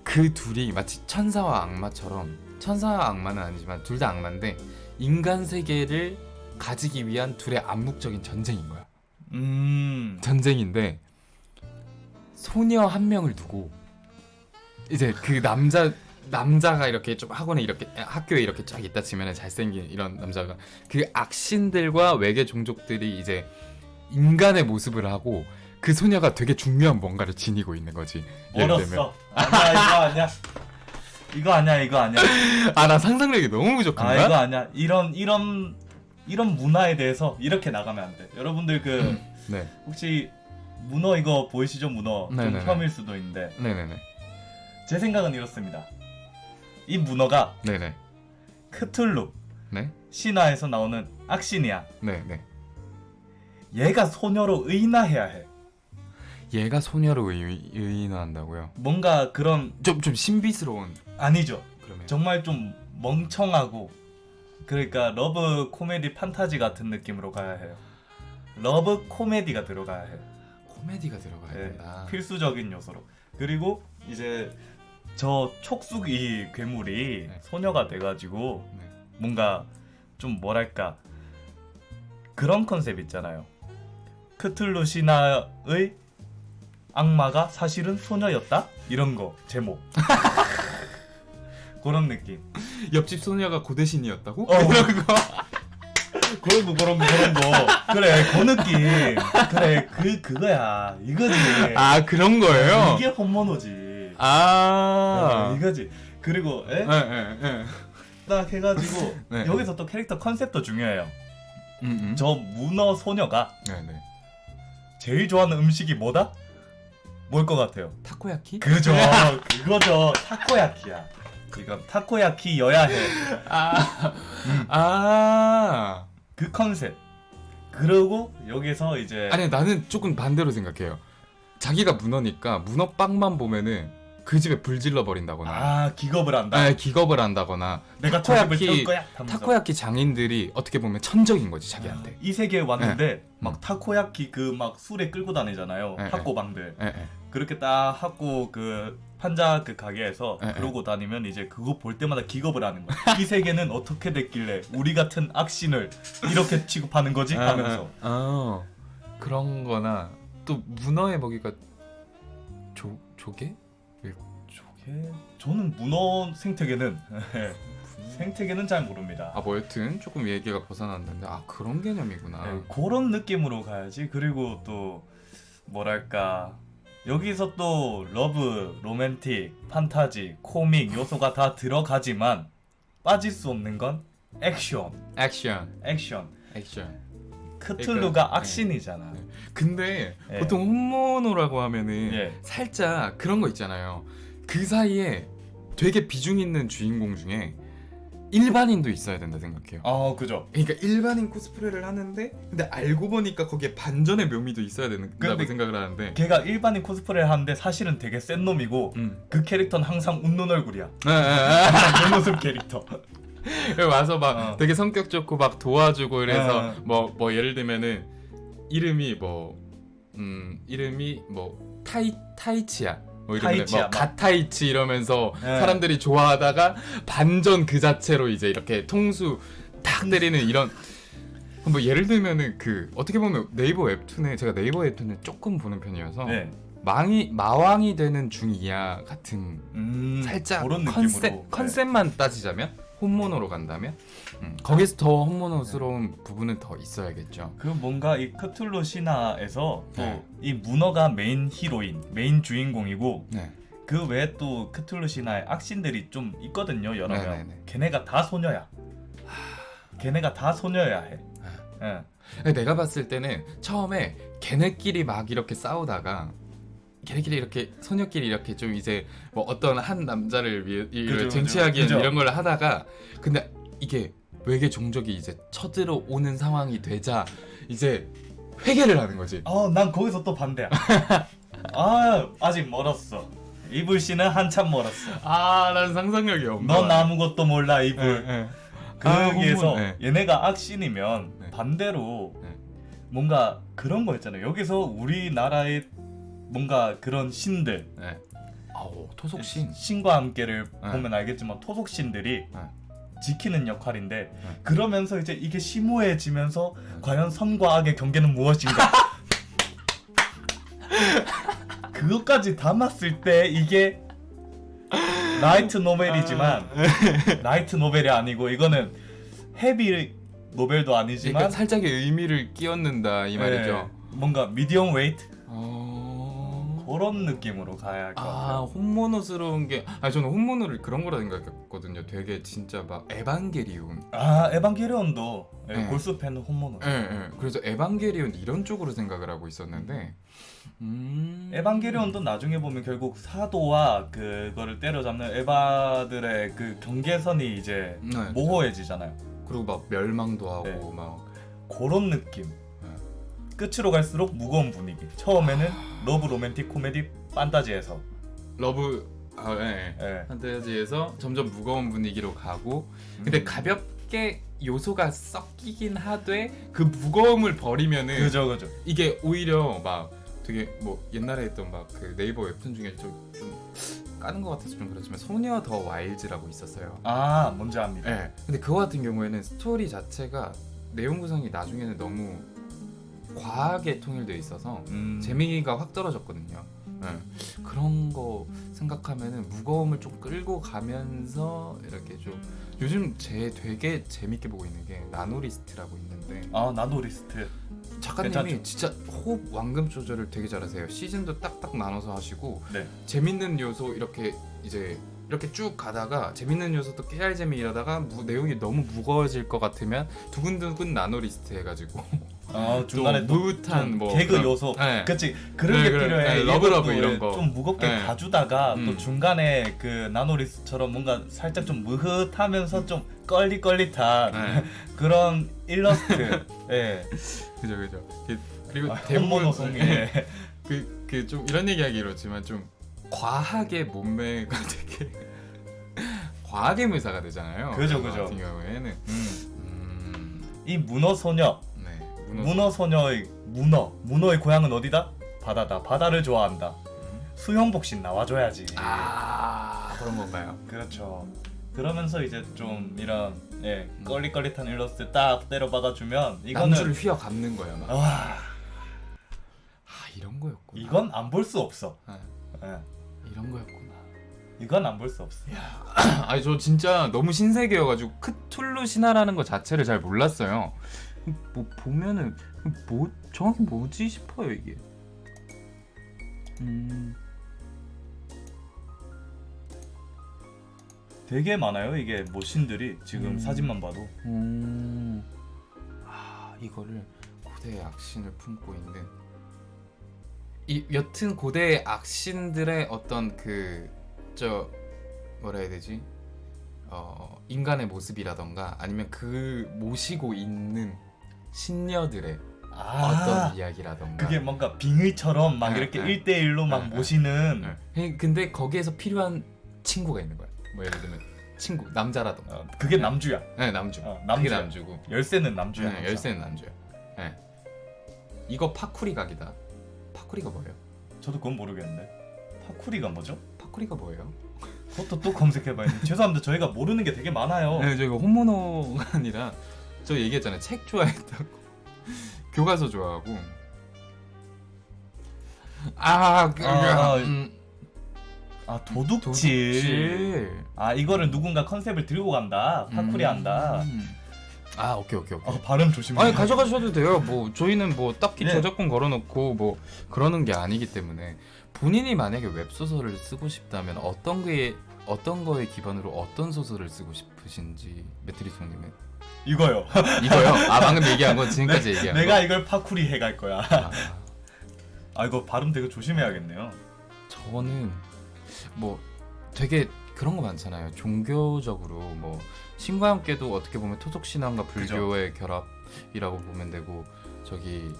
그 둘이 마치 천사와 악마처럼, 천사와 악마는 아니지만 둘 다 악마인데 인간 세계를 가지기 위한 둘의 암묵적인 전쟁인 거야. 전쟁인데 소녀 한 명을 두고 이제 그 남자가 이렇게 좀 학교에 이렇게 쫙 있다 치면은 잘생긴 이런 남자가 그 악신들과 외계 종족들이 이제 인간의 모습을 하고 그 소녀가 되게 중요한 뭔가를 지니고 있는 거지. 예를 들면 어렸어. 아니야, 이거 아니야. 아, 나 상상력이 너무 부족한가? 이거 아니야. 이런 문화에 대해서 이렇게 나가면 안 돼. 여러분들 그 네. 혹시 문어 이거 보이시죠? 문어 좀 네네네. 혐일 수도 있는데 네네네. 제 생각은 이렇습니다. 이 문어가 네네. 크툴루 네. 신화에서 나오는 악신이야. 네네. 얘가 소녀로 의인화해야 해. 얘가 소녀로 의인화한다고요? 뭔가 그런 좀 신비스러운. 아니죠. 그러면 정말 좀 멍청하고 그러니까 러브 코미디 판타지 같은 느낌으로 가야 해요. 러브 코미디가 들어가야 해. 코미디가 들어가야 된다. 필수적인 요소로. 그리고 이제 저 촉수기 괴물이 네. 소녀가 돼가지고 네. 뭔가 좀 뭐랄까 그런 컨셉 있잖아요. 크툴루 신화의 악마가 사실은 소녀였다? 이런 거 제목. 그런 느낌. 옆집 소녀가 고대신이었다고? 이런 거. 그런 거. 그래, 그 느낌. 그래, 그거야. 이거지. 아, 그런 거예요? 이게 홈모노지. 아. 이거지. 그리고 에? 예. 딱 해가지고 네. 여기서 또 캐릭터 컨셉도 중요해요. 음. 저 문어 소녀가 네네. 제일 좋아하는 음식이 뭐다? 뭘 것 같아요? 타코야키? 그죠. 그거죠. 타코야키야. 이건 타코야키여야 해. 아. 그 컨셉. 그리고 여기서 이제 아니 나는 조금 반대로 생각해요. 자기가 문어니까 문어빵만 보면은 그 집에 불 질러 버린다거나, 기겁을 한다. 기겁을 한다거나. 내가 저 집을 태울 거야. 하면서. 타코야키 장인들이 어떻게 보면 천적인 거지 자기한테. 이 세계에 왔는데 막 음. 타코야키 그 막 술에 끌고 다니잖아요. 네, 학고방들. 예. 그렇게 딱 하고 그 판자 그 가게에서 네, 그러고 다니면 이제 그거 볼 때마다 기겁을 하는 거야. 이 세계는 어떻게 됐길래 우리 같은 악신을 이렇게 취급하는 거지? 하면서. 그런 거나 또 문어의 먹이가 조개? 조개? 저는 문어 생태계는 생태계는 잘 모릅니다. 뭐 여튼 조금 얘기가 벗어났는데 그런 개념이구나. 네, 그런 느낌으로 가야지. 그리고 또 뭐랄까 여기서 또 러브, 로맨틱, 판타지, 코믹 요소가 다 들어가지만 빠질 수 없는 건 액션. 액션. 크툴루가 그러니까, 악신이잖아. 네. 근데 네. 보통 혼모노라고 하면은 예. 살짝 그런 거 있잖아요. 그 사이에 되게 비중 있는 주인공 중에 일반인도 있어야 된다 생각해요. 그죠. 그러니까 일반인 코스프레를 하는데 근데 알고 보니까 거기에 반전의 묘미도 있어야 된다고 근데 생각을 하는데. 걔가 일반인 코스프레를 하는데 사실은 되게 센 놈이고 그 캐릭터는 항상 웃는 얼굴이야. 항상 그 모습 캐릭터. 와서 막 되게 성격 좋고 막 도와주고 이래서 뭐 예를 들면은 이름이 타이치야. 뭐 이러면 타이치야, 가타이치 이러면서 네. 사람들이 좋아하다가 반전 그 자체로 이제 이렇게 통수 탁 때리는 이런. 뭐 예를 들면은 어떻게 보면 네이버 웹툰에 제가 네이버 웹툰을 조금 보는 편이어서 네. 마왕이 되는 중이야 같은 살짝 그런 느낌으로. 컨셉만 따지자면 혼모노로 간다면 거기서 더 혼모노스러운 부분은 더 있어야겠죠. 그 뭔가 이 크툴루 신화에서 또 네. 이 문어가 메인 히로인, 메인 주인공이고 네. 그 외에 또 크툴루 신화에 악신들이 좀 있거든요, 여러 명. 네네네. 걔네가 다 소녀야. 걔네가 다 소녀야 해. 예. 내가 봤을 때는 처음에 걔네끼리 막 이렇게 싸우다가 걔네끼리 이렇게 소녀끼리 이렇게 좀 이제 뭐 어떤 한 남자를 그죠, 쟁취하기 위한 그죠. 이런 걸 하다가 근데 이게 외계 종족이 이제 쳐들어오는 상황이 되자 이제 회개를 하는 거지. 난 거기서 또 반대야. 아직 멀었어. 이불 씨는 한참 멀었어. 난 상상력이 없네. 넌 아무것도 몰라, 이불. 네. 거기에서 혼문, 네. 얘네가 악신이면 네. 반대로 네. 뭔가 그런 거 있잖아요. 여기서 우리나라의 뭔가 그런 신들, 네. 토속신. 신과 함께를 네. 보면 알겠지만 토속신들이 네. 지키는 역할인데 네. 그러면서 이제 이게 심오해지면서 과연 선과 악의 경계는 무엇인가? 그것까지 담았을 때 이게 라이트 노벨이지만 라이트 노벨이 아니고 이거는 헤비 노벨도 아니지만 그러니까 살짝의 의미를 끼얹는다 이 말이죠. 네, 뭔가 미디엄 웨이트 어... 그런 느낌으로 가야 할 것 같아요. 혼모노스러운 게 저는 혼모노를 그런 거라 생각했거든요. 되게 진짜 막 에반게리온. 에반게리온도 네. 골수 팬은 혼모노. 그래서 에반게리온 이런 쪽으로 생각을 하고 있었는데 에반게리온도 나중에 보면 결국 사도와 그거를 때려잡는 에바들의 그 경계선이 이제 네. 모호해지잖아요. 그리고 막 멸망도 하고 네. 막 그런 느낌. 끝으로 갈수록 무거운 분위기. 처음에는 러브 로맨틱 코미디 판타지에서 러브 예. 판타지에서 점점 무거운 분위기로 가고 근데 가볍게 요소가 섞이긴 하되 그 무거움을 버리면은 그죠. 이게 오히려 막 되게 뭐 옛날에 했던 막 그 네이버 웹툰 중에 좀 까는 것 같아서 좀 그렇지만 소녀 더 와일즈라고 있었어요. 뭔지 압니다. 네. 근데 그거 같은 경우에는 스토리 자체가 내용 구성이 나중에는 너무 과하게 통일되어 있어서 재미가 확 떨어졌거든요. 그런 거 생각하면은 무거움을 좀 끌고 가면서 이렇게 좀 요즘 되게 재밌게 보고 있는 게 나노리스트라고 있는데 나노리스트. 작가님이 괜찮죠? 진짜 호흡 완급 조절을 되게 잘하세요. 시즌도 딱딱 나눠서 하시고 네. 재밌는 요소 이렇게 이제 이렇게 쭉 가다가 재밌는 요소도 깨알재미 이러다가 내용이 너무 무거워질 것 같으면 두근두근 나노리스트 해가지고 중간에 또 무릇한 뭐 개그 그런- 요소. 네. 그치 그런 네, 게 그래. 필요해. 네, 러브러브 이런 거. 좀 무겁게 네. 가주다가 또 음. 중간에 그 나노리스처럼 뭔가 살짝 좀 무흐하면서 좀 껄릿껄릿한 네. 그런 일러스트. 예. 그죠. 그리고 대부분 대부분 예. 그 좀 이런 얘기하기 그렇지만 좀 과하게 몸매가 되게 과하게 묘사가 되잖아요. 그죠. 그거 같은 경우에는 이 문어 소녀. 네 문어 소녀의 문어의 고향은 어디다? 바다다. 바다를 좋아한다. 수영복신 나와줘야지. 그런 건가요? 그렇죠. 그러면서 이제 좀 이런 껄릿껄릿한 일러스트 딱 때려 박아주면 이거는 남주를 휘어 감는 거야 막. 이런 거였구나. 이건 안 볼 수 없어. 네, 예. 이런 거였구나. 이건 안 볼 수 없어. 아니 저 진짜 너무 신세계여가지고 크툴루 신화라는 거 자체를 잘 몰랐어요. 뭐 보면은 뭐 정확히 뭐지 싶어요 이게. 되게 많아요 이게 뭐 신들이 지금 사진만 봐도. 이거를 고대의 악신을 품고 있는 여튼 고대의 악신들의 어떤 뭐라 해야 되지? 인간의 모습이라던가 아니면 그 모시고 있는 신녀들의 어떤 이야기라던가 그게 뭔가 빙의처럼 막 네, 이렇게 네. 1대1로 막 네, 모시는. 근데 거기에서 필요한 친구가 있는 거야. 뭐 예를 들면 친구 남자라던가 그게 남주야. 네 남주 남주야. 그게 남주고 열쇠는 남주야. 네, 열쇠는 남주야. 네. 이거 파쿠리 각이다. 파쿠리가 뭐예요? 저도 그건 모르겠는데. 파쿠리가 뭐죠? 파쿠리가 뭐예요? 그것도 또 검색해봐야 돼. 죄송합니다. 저희가 모르는 게 되게 많아요. 네, 저희가 혼모노가 아니라 저 얘기했잖아요. 책 좋아했다고. 교과서 좋아하고. 도둑질. 도둑질. 이거를 누군가 컨셉을 들고 간다. 파쿠리 한다. 오케이. 발음 조심해. 아니 가져가셔도 돼요. 뭐 저희는 뭐 딱히 네. 저작권 걸어놓고 뭐 그러는 게 아니기 때문에 본인이 만약에 웹소설을 쓰고 싶다면 어떤 거에 기반으로 어떤 소설을 쓰고 싶으신지 메트리송님은 이거요. 이거요? 방금 얘기한 건 지금까지 얘기한 내가 거. 이걸 파쿠리 해갈 거야. 이거 발음 되게 조심해야겠네요. 저는 뭐 되게 그런 거 많잖아요. 종교적으로 뭐 신과 함께도 어떻게 보면 토속 신앙과 불교의 결합이라고 보면 되고 저기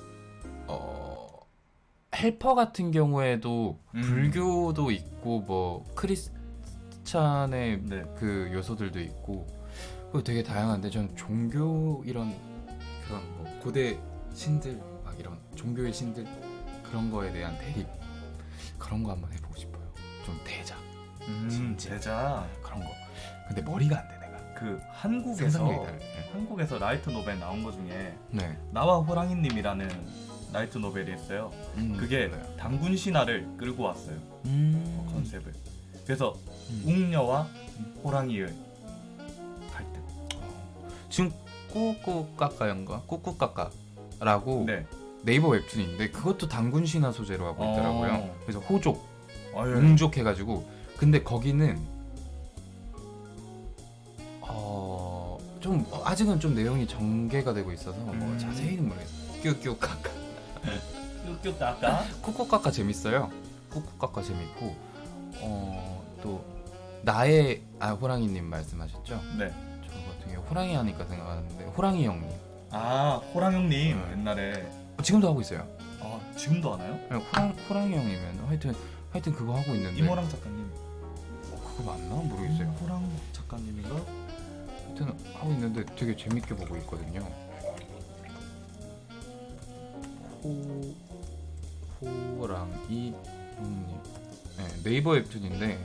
헬퍼 같은 경우에도 불교도 있고 뭐 크리스찬의 그 요소들도 있고 되게 다양한데 저는 종교 이런 그런 뭐 고대 신들 막 이런 종교의 신들 그런 거에 대한 대립 그런 거 한번 해보고 싶어요. 좀 대작 제자. 그런 거. 근데 머리가 안 돼 내가. 그 상상력이 다르네. 한국에서 라이트 노벨 나온 거 중에 네. 나와 호랑이님이라는 라이트 노벨이 있어요. 그게 몰라요. 단군 신화를 끌고 왔어요. 컨셉을. 그래서 음. 웅녀와 호랑이의 갈등. 지금 꾸꾸까까인가? 꾸꾸까까라고 네. 네이버 웹툰인데 그것도 단군 신화 소재로 하고 있더라고요. 그래서 호족, 웅족 해가지고 근데 거기는 좀 아직은 좀 내용이 전개가 되고 있어서 뭐 자세히는 모르겠어요. 끼우끼우까까. 뀨뀨까까. 꾸꾸까까 재밌어요. 꾸꾸까까 재밌고 또 나의 호랑이님 말씀하셨죠? 네. 저 같은 경우 호랑이 하니까 생각하는데 호랑이 형님. 호랑 형님 옛날에. 지금도 하고 있어요. 지금도 하나요? 네, 호랑이 형이면 하여튼 그거 하고 있는데. 이모랑 작가님. 그거 맞나 모르겠어요. 호랑 작가님인가? 하여튼 하고 있는데 되게 재밌게 보고 있거든요. 호랑이 형님. 네, 네이버 웹툰인데.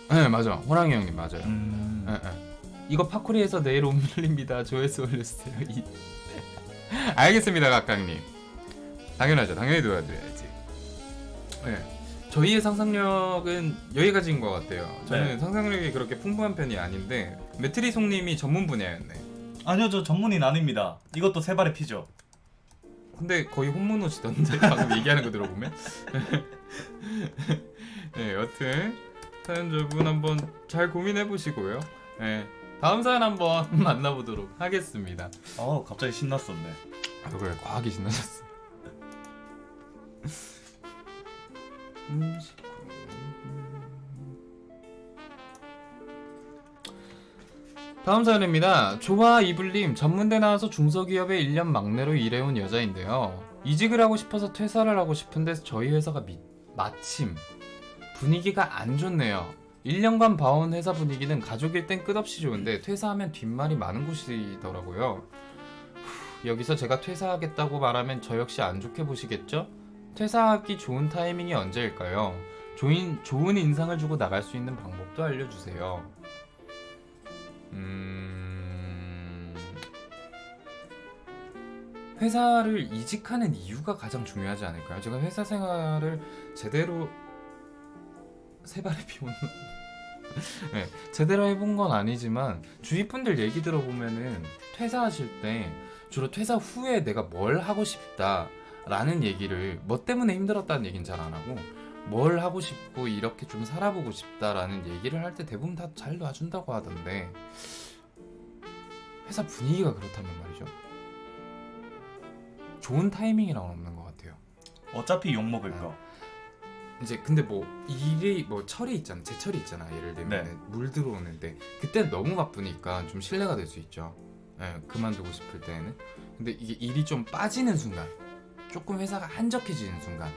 네 맞아 호랑이 형님 맞아요. 네. 이거 파쿠리에서 내일 올립니다. 조회수 올려주세요. 알겠습니다 각각님. 당연하죠. 당연히 도와드려야지. 네. 저희의 상상력은 여기까지인 것 같아요. 저는 상상력이 그렇게 풍부한 편이 아닌데 메트리송님이 전문 분야였네. 아니요 저 전문인 아닙니다. 이것도 세 발의 피죠. 근데 거의 혼모노시던데 방금 얘기하는 거 들어보면. 네, 여튼 사연자분 한번 잘 고민해 보시고요. 네, 다음 사연 한번 만나보도록 하겠습니다. 갑자기 신났었네. 그래, 과하게 신나셨어. 다음 사연입니다. 조아 이블님, 전문대 나와서 중소기업에 1년 막내로 일해온 여자인데요. 이직을 하고 싶어서 퇴사를 하고 싶은데 저희 회사가 마침 분위기가 안 좋네요. 1년간 봐온 회사 분위기는 가족일 땐 끝없이 좋은데 퇴사하면 뒷말이 많은 곳이더라고요. 여기서 제가 퇴사하겠다고 말하면 저 역시 안 좋게 보시겠죠? 퇴사하기 좋은 타이밍이 언제일까요? 좋은 인상을 주고 나갈 수 있는 방법도 알려주세요. 회사를 이직하는 이유가 가장 중요하지 않을까요? 제가 회사 생활을 제대로 세 발의 피우는 네, 제대로 해본 건 아니지만 주위 분들 얘기 들어보면은 퇴사하실 때 주로 퇴사 후에 내가 뭘 하고 싶다라는 얘기를 뭐 때문에 힘들었다는 얘기는 잘 안 하고 뭘 하고 싶고 이렇게 좀 살아보고 싶다라는 얘기를 할 때 대부분 다 잘 놔준다고 하던데 회사 분위기가 그렇다면 말이죠. 좋은 타이밍이랑은 없는 것 같아요. 어차피 욕 먹을 거. 이제 근데 뭐 일이 뭐 철이 있잖아, 제철이 있잖아. 예를 들면 네. 물 들어오는데 그때는 너무 바쁘니까 좀 신뢰가 될 수 있죠. 예, 그만두고 싶을 때는. 근데 이게 일이 좀 빠지는 순간, 조금 회사가 한적해지는 순간,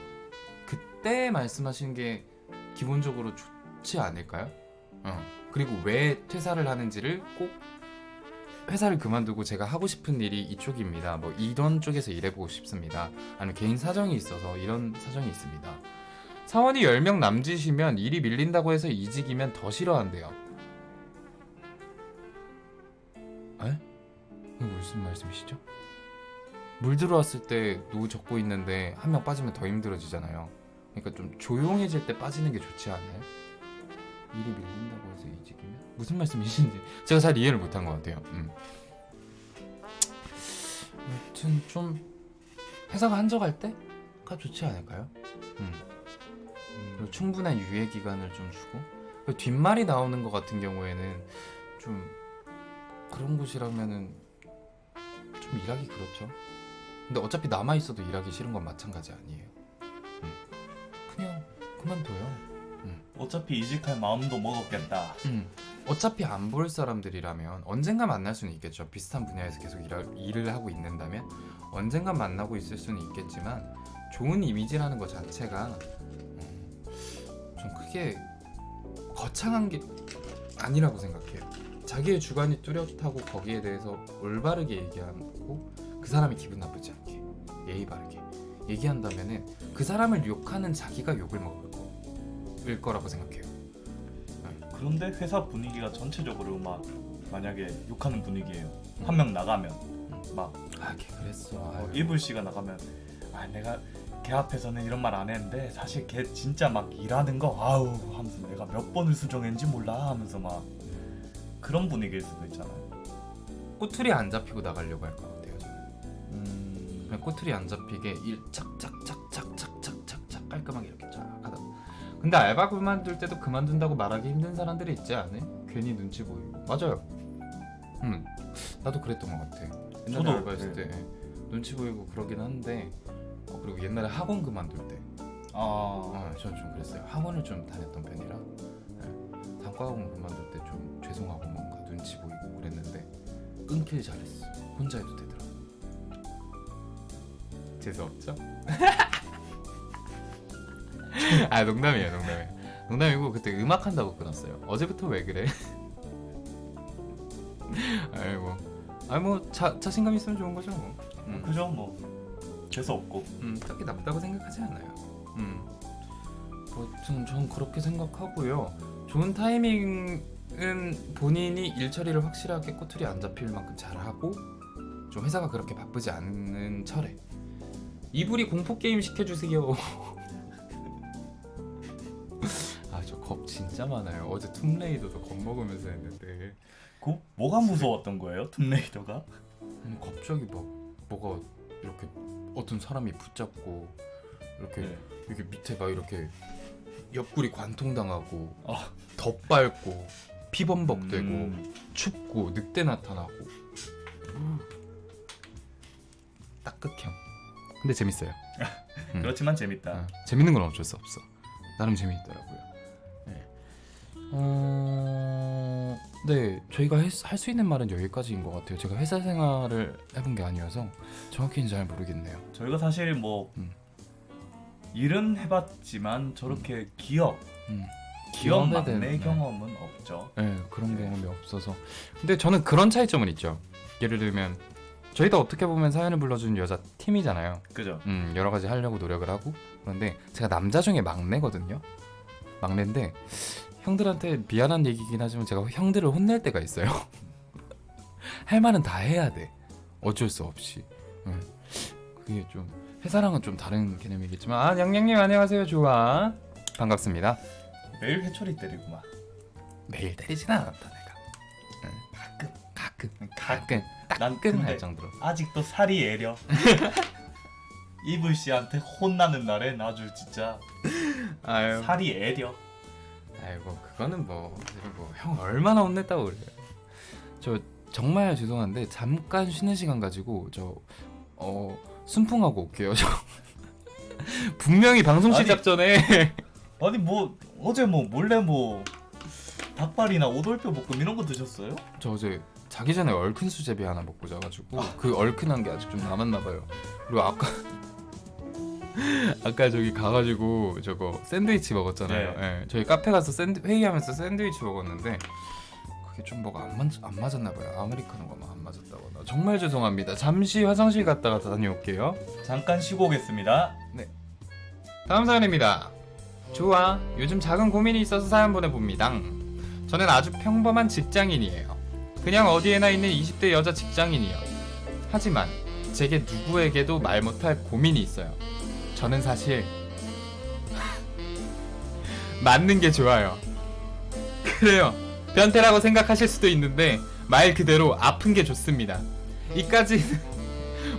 그때 말씀하시는 게 기본적으로 좋지 않을까요? 그리고 왜 퇴사를 하는지를 꼭 회사를 그만두고 제가 하고 싶은 일이 이쪽입니다. 뭐 이런 쪽에서 일해보고 싶습니다. 아니면 개인 사정이 있어서 이런 사정이 있습니다. 사원이 10명 남짓이면 일이 밀린다고 해서 이직이면 더 싫어한대요. 에? 이거 무슨 말씀이시죠? 물 들어왔을 때 노 적고 있는데 한 명 빠지면 더 힘들어지잖아요. 그러니까 좀 조용해질 때 빠지는 게 좋지 않아요? 일이 밀린다고 해서 이직이면? 무슨 말씀이신지 제가 잘 이해를 못한 것 같아요. 아무튼 좀 회사가 한적할 때가 좋지 않을까요? 그리고 충분한 유예 기간을 좀 주고, 그리고 뒷말이 나오는 것 같은 경우에는 좀 그런 곳이라면은 좀 일하기 그렇죠. 근데 어차피 남아 있어도 일하기 싫은 건 마찬가지 아니에요. 그냥 그만둬요. 어차피 이직할 마음도 먹었겠다. 어차피 안 볼 사람들이라면 언젠가 만날 수는 있겠죠. 비슷한 분야에서 계속 일을 하고 있는다면 언젠가 만나고 있을 수는 있겠지만 좋은 이미지라는 것 자체가 좀 크게 거창한 게 아니라고 생각해요. 자기의 주관이 뚜렷하고 거기에 대해서 올바르게 얘기하고 그 사람이 기분 나쁘지 않게 예의 바르게 얘기한다면은 그 사람을 욕하는 자기가 욕을 먹을 거라고 생각해요. 그런데 회사 분위기가 전체적으로 막 만약에 욕하는 분위기예요. 한 명 나가면 막 걔 그랬어. 이불 씨가 나가면 내가 걔 앞에서는 이런 말 안 했는데 사실 걔 진짜 막 일하는 거 아우 하면서 내가 몇 번을 수정했는지 몰라 하면서 막 그런 분위기일 수도 있잖아요. 꼬투리 안 잡히고 나가려고 할 것 같아요. 저는. 그냥 꼬투리 안 잡히게 일 착착착착착착착착 깔끔하게 이렇게 쫙 하다. 근데 알바 그만둘 때도 그만둔다고 말하기 힘든 사람들이 있지 않아요? 괜히 눈치 보이고. 맞아요. 나도 그랬던 것 같아. 옛날에 저도, 알바했을 때 눈치 보이고 그러긴 한데 그리고 옛날에 학원 그만둘 때 저는 좀 그랬어요. 학원을 좀 다녔던 편이라 단과학원 그만둘 때 좀 죄송하고 뭔가 눈치 보이고 그랬는데 끊길 잘했어. 혼자 해도 되더라. 재수없죠? 농담이에요. 농담이고 그때 음악 한다고 끊었어요. 어제부터 왜 그래? 뭐 자신감 있으면 좋은 거죠. 뭐. 그죠 뭐 재수 없고. 딱히 나쁘다고 생각하지 않아요. 전 그렇게 생각하고요. 좋은 타이밍은 본인이 일 처리를 확실하게 꼬투리 안 잡힐 만큼 잘하고 좀 회사가 그렇게 바쁘지 않은 철에 이불이 공포 게임 시켜주세요. 저 겁 진짜 많아요. 어제 툼레이더도 겁먹으면서 했는데 뭐가 무서웠던 거예요? 툼레이더가? 갑자기 뭐가 이렇게 어떤 사람이 붙잡고 이렇게 네. 이렇게 밑에 막 이렇게 옆구리 관통당하고 어. 덧밟고 피범벅되고 춥고 늑대 나타나고 딱 극혐. 근데 재밌어요. 그렇지만 재밌다. 재밌는 건 어쩔 수 없어. 나름 재미있더라고요. 네, 저희가 할 수 있는 말은 여기까지인 것 같아요. 제가 회사 생활을 해본 게 아니어서 정확히는 잘 모르겠네요. 저희가 사실 뭐 음. 일은 해봤지만 저렇게 기업 기업에 막내 대한, 네. 경험은 없죠. 네, 그런 네. 경험이 없어서. 근데 저는 그런 차이점은 있죠. 예를 들면 저희도 어떻게 보면 사연을 불러주는 여자 팀이잖아요. 그죠? 여러 가지 하려고 노력을 하고. 그런데 제가 남자 중에 막내거든요. 막내인데 형들한테 미안한 얘기긴 하지만 제가 형들을 혼낼 때가 있어요. 할 말은 다 해야 돼. 어쩔 수 없이. 그게 좀 회사랑은 좀 다른 개념이겠지만, 아, 양양님 안녕하세요. 좋아. 반갑습니다. 매일 회초리 때리구만. 매일 때리진 않았다 내가. 가끔 난 따끔 근데 할 정도로. 아직도 살이 애려. 이불 씨한테 혼나는 날엔 아주 진짜 아유, 살이 애려. 아이고 그거는 뭐 형 얼마나 혼냈다고 그래요. 저 정말 죄송한데 잠깐 쉬는 시간 가지고 저 순풍하고 올게요. 저 분명히 방송 아니, 시작 전에 아니 뭐 어제 뭐 몰래 뭐 닭발이나 오돌뼈 볶음 이런 거 드셨어요? 저 어제 자기 전에 얼큰 수제비 하나 먹고 자가지고 그 얼큰한 게 아직 좀 남았나 봐요. 그리고 아까 저기 가가지고 저거 샌드위치 먹었잖아요. 네. 예, 저희 카페 가서 회의하면서 샌드위치 먹었는데 그게 좀 뭐가 안 맞았나 봐요. 아메리카노가 안 맞았다거나. 정말 죄송합니다. 잠시 화장실 갔다가 다녀올게요. 잠깐 쉬고 오겠습니다. 다음 사연입니다. 좋아. 요즘 작은 고민이 있어서 사연 보내봅니다. 저는 아주 평범한 직장인이에요. 그냥 어디에나 있는 20대 여자 직장인이요. 하지만 제게 누구에게도 말 못할 고민이 있어요. 저는 사실 맞는 게 좋아요. 그래요. 변태라고 생각하실 수도 있는데 말 그대로 아픈 게 좋습니다. 이까지는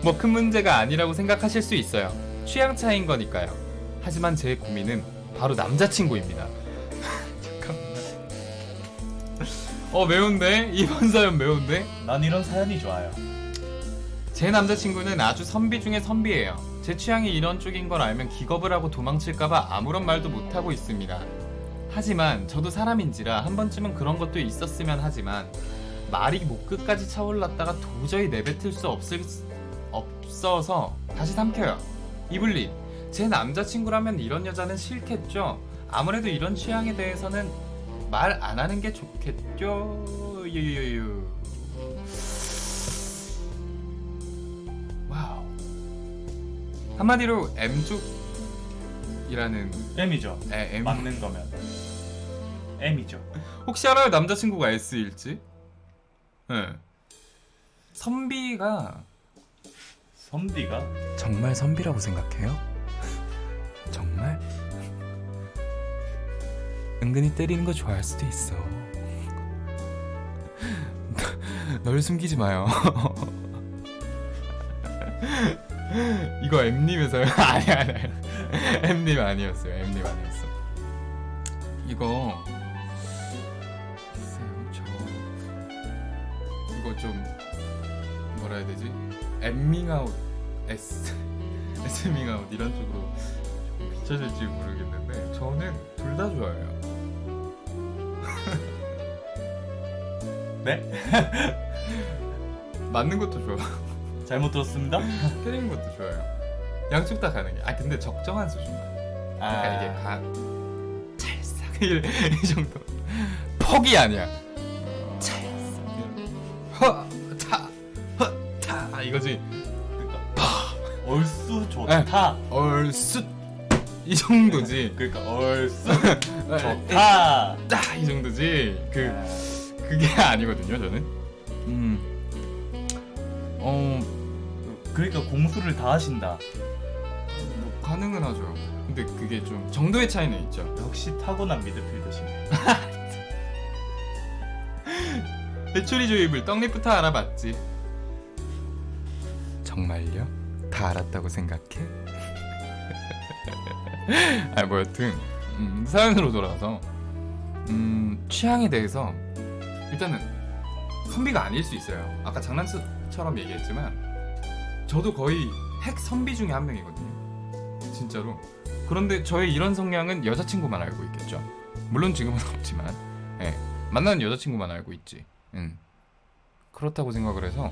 뭐 큰 문제가 아니라고 생각하실 수 있어요. 취향 차이인 거니까요. 하지만 제 고민은 바로 남자친구입니다. 잠깐만. 매운데? 이번 사연 매운데? 난 이런 사연이 좋아요. 제 남자친구는 아주 선비 중에 선비예요. 제 취향이 이런 쪽인 걸 알면 기겁을 하고 도망칠까봐 아무런 말도 못하고 있습니다. 하지만 저도 사람인지라 한 번쯤은 그런 것도 있었으면 하지만 말이 목 끝까지 차올랐다가 도저히 내뱉을 수 없어서 다시 삼켜요. 이블린, 제 남자친구라면 이런 여자는 싫겠죠? 아무래도 이런 취향에 대해서는 말 안 하는 게 좋겠죠? 유유유. 와우. 한마디로 M족이라는 M이죠. M. 맞는 거면 M이죠. 혹시 알아요? 남자친구가 S일지? 네. 선비가 선비가 정말 선비라고 생각해요? 정말? 은근히 때리는 거 좋아할 수도 있어. 널 숨기지 마요. 이거 M님에서요? 아니. M님 아니었어요. M님 아니었어. 이거 이거 좀 뭐라 해야 되지? M밍아웃 S밍아웃 이런 쪽으로 좀 비춰질지 모르겠는데 저는 둘 다 좋아해요. 네? 맞는 것도 좋아. 잘못 들었습니다. 때리는 것도 좋아요. 양쪽 다 가능해. 근데 적정한 수준만. 그러니까 이게 찰싹 이 정도. 폭이 아니야. 찰싹. 허타 이거지. 얼쑤 좋다. 얼쑤 이 정도지. 그러니까 얼쑤 좋다. 좋다. 이 정도지. 그게 아니거든요, 저는. 그러니까 공수를 다 하신다. 뭐 가능은 하죠. 근데 그게 좀 정도의 차이는 있죠. 역시 타고난 미드필더시네. 회초리 조입을 떡잎부터 알아봤지. 정말요? 다 알았다고 생각해? 아니 뭐 여튼 사연으로 돌아와서 취향에 대해서 일단은 선비가 아닐 수 있어요. 아까 장난처럼 얘기했지만 저도 거의 핵 선비 중에 한 명이거든요. 진짜로. 그런데 저의 이런 성향은 여자친구만 알고 있겠죠. 물론 지금은 없지만 예, 만나는 여자친구만 알고 있지. 그렇다고 생각을 해서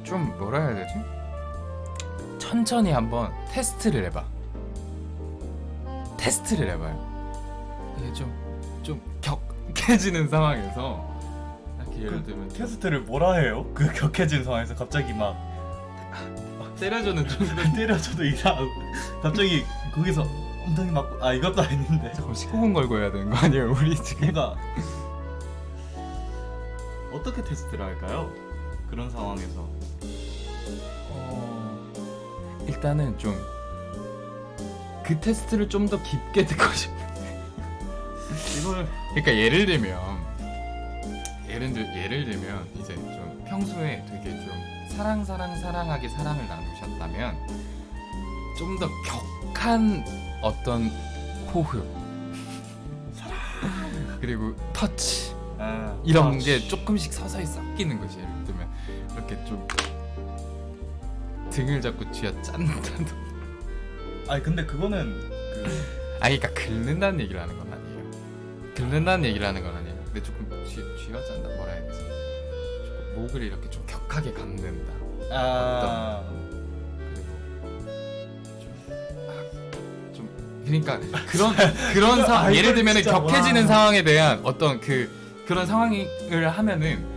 좀 뭐라 해야 되지? 천천히 한번 테스트를 해봐요. 이게 좀 격해지는 상황에서 이렇게 예를 들면 테스트를 뭐라 해요? 그 격해진 상황에서 갑자기 막 때려주는 정도. 때려줘도 이상하고 갑자기 거기서 엉덩이 맞고 이것도 아닌데. 잠깐 19분 걸고 해야 되는 거 아니에요 우리 지금? 그러니까 어떻게 테스트를 할까요? 그런 상황에서 일단은 좀 그 테스트를 좀 더 깊게 듣고 싶은데 이걸 그러니까 예를 들면 이제 좀 평소에 되게 좀 사랑하게 사랑을 나누셨다면 좀 더 격한 어떤 호흡 그리고 터치 이런 게 조금씩 서서히 섞이는 것이 예를 들면 이렇게 좀 등을 잡고 쥐어짠다든. 아니 근데 그거는 그러니까 긁는다는 얘기를 하는 건 아니에요. 긁는다는 얘기를 하는 건 아니에요. 근데 조금 쥐어짠다 뭐라 해야 되지? 조금 목을 이렇게 좀 격하게 감는다. 좀 그러니까 그런 상황 예를 들면 격해지는 상황에 대한 어떤 그런 상황을 하면은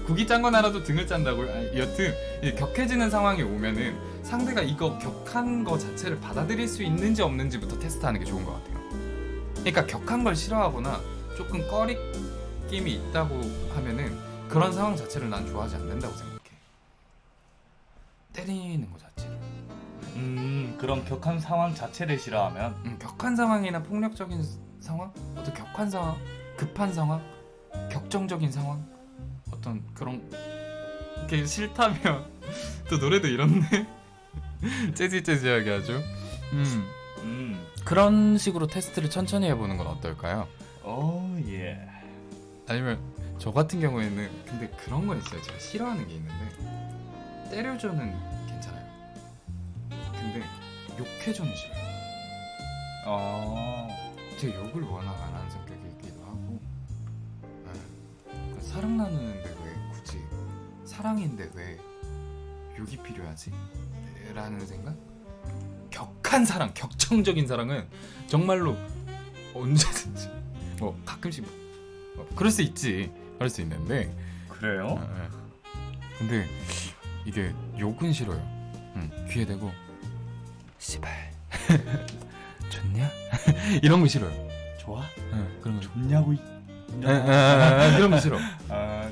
국이 짠 건 알아도 등을 짠다고요. 여튼 격해지는 상황이 오면은 상대가 이거 격한 거 자체를 받아들일 수 있는지 없는지부터 테스트하는 게 좋은 것 같아요. 그러니까 격한 걸 싫어하거나 조금 꺼리낌이 있다고 하면은 그런 상황 자체를 난 좋아하지 않는다고 생각해. 때리는 거 자체를. 그런 격한 상황 자체를 싫어하면 격한 상황이나 폭력적인 상황, 어떤 격한 상황, 급한 상황, 격정적인 상황, 어떤 그런 게 싫다면 또 노래도 이렇네. 재즈하게 하죠. 그런 식으로 테스트를 천천히 해보는 건 어떨까요? 예. 아니면 저 같은 경우에는 근데 그런 건 있어요. 제가 싫어하는 게 있는데 때려줘는 괜찮아요. 근데 욕해줘는 싫어요. 제가 욕을 워낙 안 하는 성격이기도 하고 그러니까 사랑 나누는데 왜 굳이 사랑인데 왜 욕이 필요하지? 라는 생각? 격한 사랑, 격정적인 사랑은 정말로 언제든지 뭐 가끔씩 뭐 그럴 수 있지. 그럴 수 있는데 그래요? 근데 이게 욕은 싫어요. 귀에 대고 씨발 좋냐? 이런 거 싫어요. 좋아? 그런 거 좋냐고 이런 거 싫어.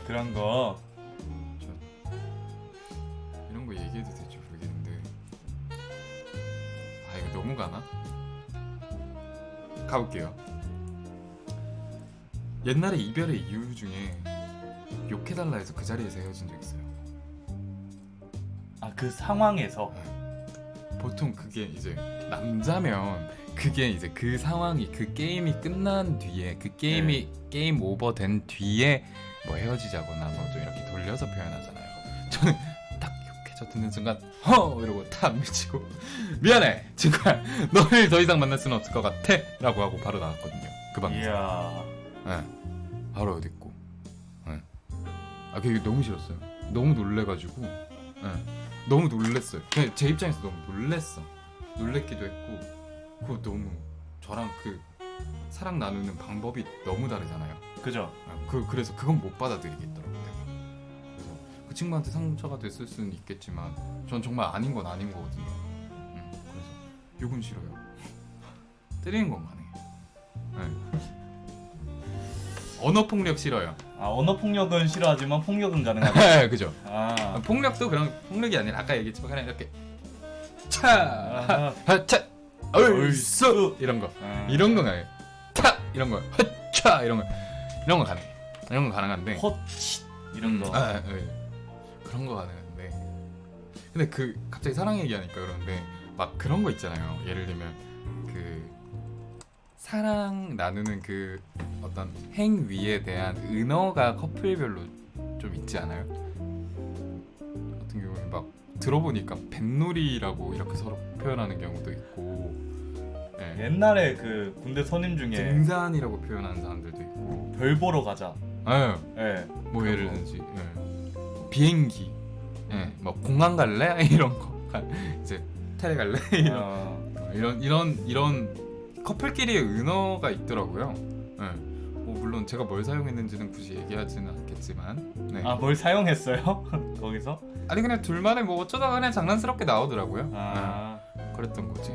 그런 거 이런 거 얘기해도 될지 모르겠는데 이거 너무 가나? 가볼게요. 옛날에 이별의 이유 중에 욕해달라 해서 그 자리에서 헤어진 적 있어요. 그 상황에서 보통 그게 이제 남자면 그게 이제 그 상황이 그 게임이 끝난 뒤에 그 게임이 게임 오버 된 뒤에 뭐 헤어지자거나 뭐 좀 이렇게 돌려서 표현하잖아요. 저는 딱 욕해져 듣는 순간 이러고 탁 미치고 미안해 친구야 너를 더 이상 만날 수는 없을 것 같아 라고 하고 바로 나갔거든요. 그 방에서. 이야. 바로 어디 있고. 그게 너무 싫었어요. 너무 놀래가지고. 너무 놀랬어요. 그냥 제 입장에서 너무 놀랬기도 했고, 그거 너무 저랑 그 사랑 나누는 방법이 너무 다르잖아요. 그죠? 그래서 그건 못 받아들이겠더라고요. 그래서 그 친구한테 상처가 됐을 수는 있겠지만, 전 정말 아닌 건 아닌 거거든요. 그래서 욕은 싫어요. 때리는 것만 해. 언어 폭력 싫어요. 언어 폭력은 싫어하지만 폭력은 가능하다. 그죠? 폭력도 그런 폭력이 아니라 아까 얘기했지만 그냥 이렇게 차, 얼쑤 이런 거, 이런 건 아니에요. 타 이런 거, 차 이런 거 가능해. 이런 거 가능한데. 헛 이런 거. 그런 거 가능한데. 근데 그 갑자기 사랑 얘기하니까 그러는데 막 그런 거 있잖아요. 예를 들면 그 사랑 나누는 그 어떤 행위에 대한 은어가 커플별로 좀 있지 않아요? 같은 경우는 막 들어보니까 뱃놀이라고 이렇게 서로 표현하는 경우도 있고, 예. 옛날에 그 군대 선임 중에 등산이라고 표현하는 사람들도 있고, 별 보러 가자. 예. 예. 뭐 그런 예를 거. 들지, 예. 비행기, 예. 뭐 공항 갈래 이런 거, 이제 호텔 갈래 이런 커플끼리의 은어가 있더라고요. 예. 뭐 물론 제가 뭘 사용했는지는 굳이 얘기하지는 않겠지만, 네. 아, 뭘 사용했어요? 거기서? 아니 그냥 둘만의 뭐 어쩌다가 그냥 장난스럽게 나오더라고요. 아. 그랬던 거지.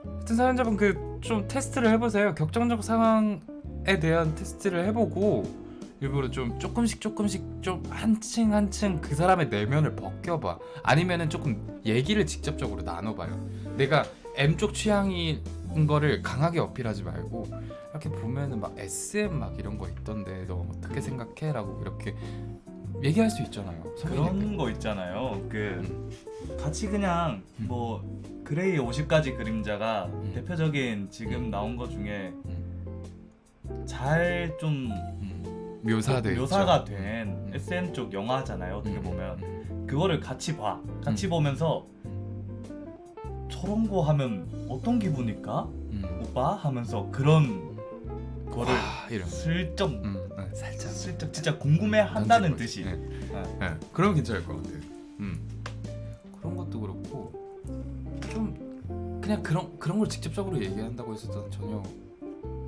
하여튼 사연자분 그 좀 테스트를 해보세요. 격정적 상황에 대한 테스트를 해보고 일부러 좀 조금씩 좀 한층 그 사람의 내면을 벗겨봐. 아니면은 조금 얘기를 직접적으로 나눠봐요. 내가 M쪽 취향인 거를 강하게 어필하지 말고 이렇게 보면은 막 SM 막 이런 거 있던데 너 어떻게 생각해? 라고 이렇게 얘기할 수 있잖아요. 그런 거 있잖아요. 그 같이 그냥 뭐 그레이 50가지 그림자가 대표적인 지금 나온 거 중에 잘 좀 묘사가 된 SM 쪽 영화잖아요. 어떻게 보면 그거를 같이 봐. 같이 보면서 저런 거 하면 어떤 기분일까? 오빠? 하면서 그런 거를 이런 슬쩍 살짝 슬쩍 진짜 궁금해 한다는 듯이. 네. 네. 그러면 괜찮을 것 같아요. 그런 것도 그렇고 좀 그냥 그런 걸 직접적으로 얘기한다고 해서 전혀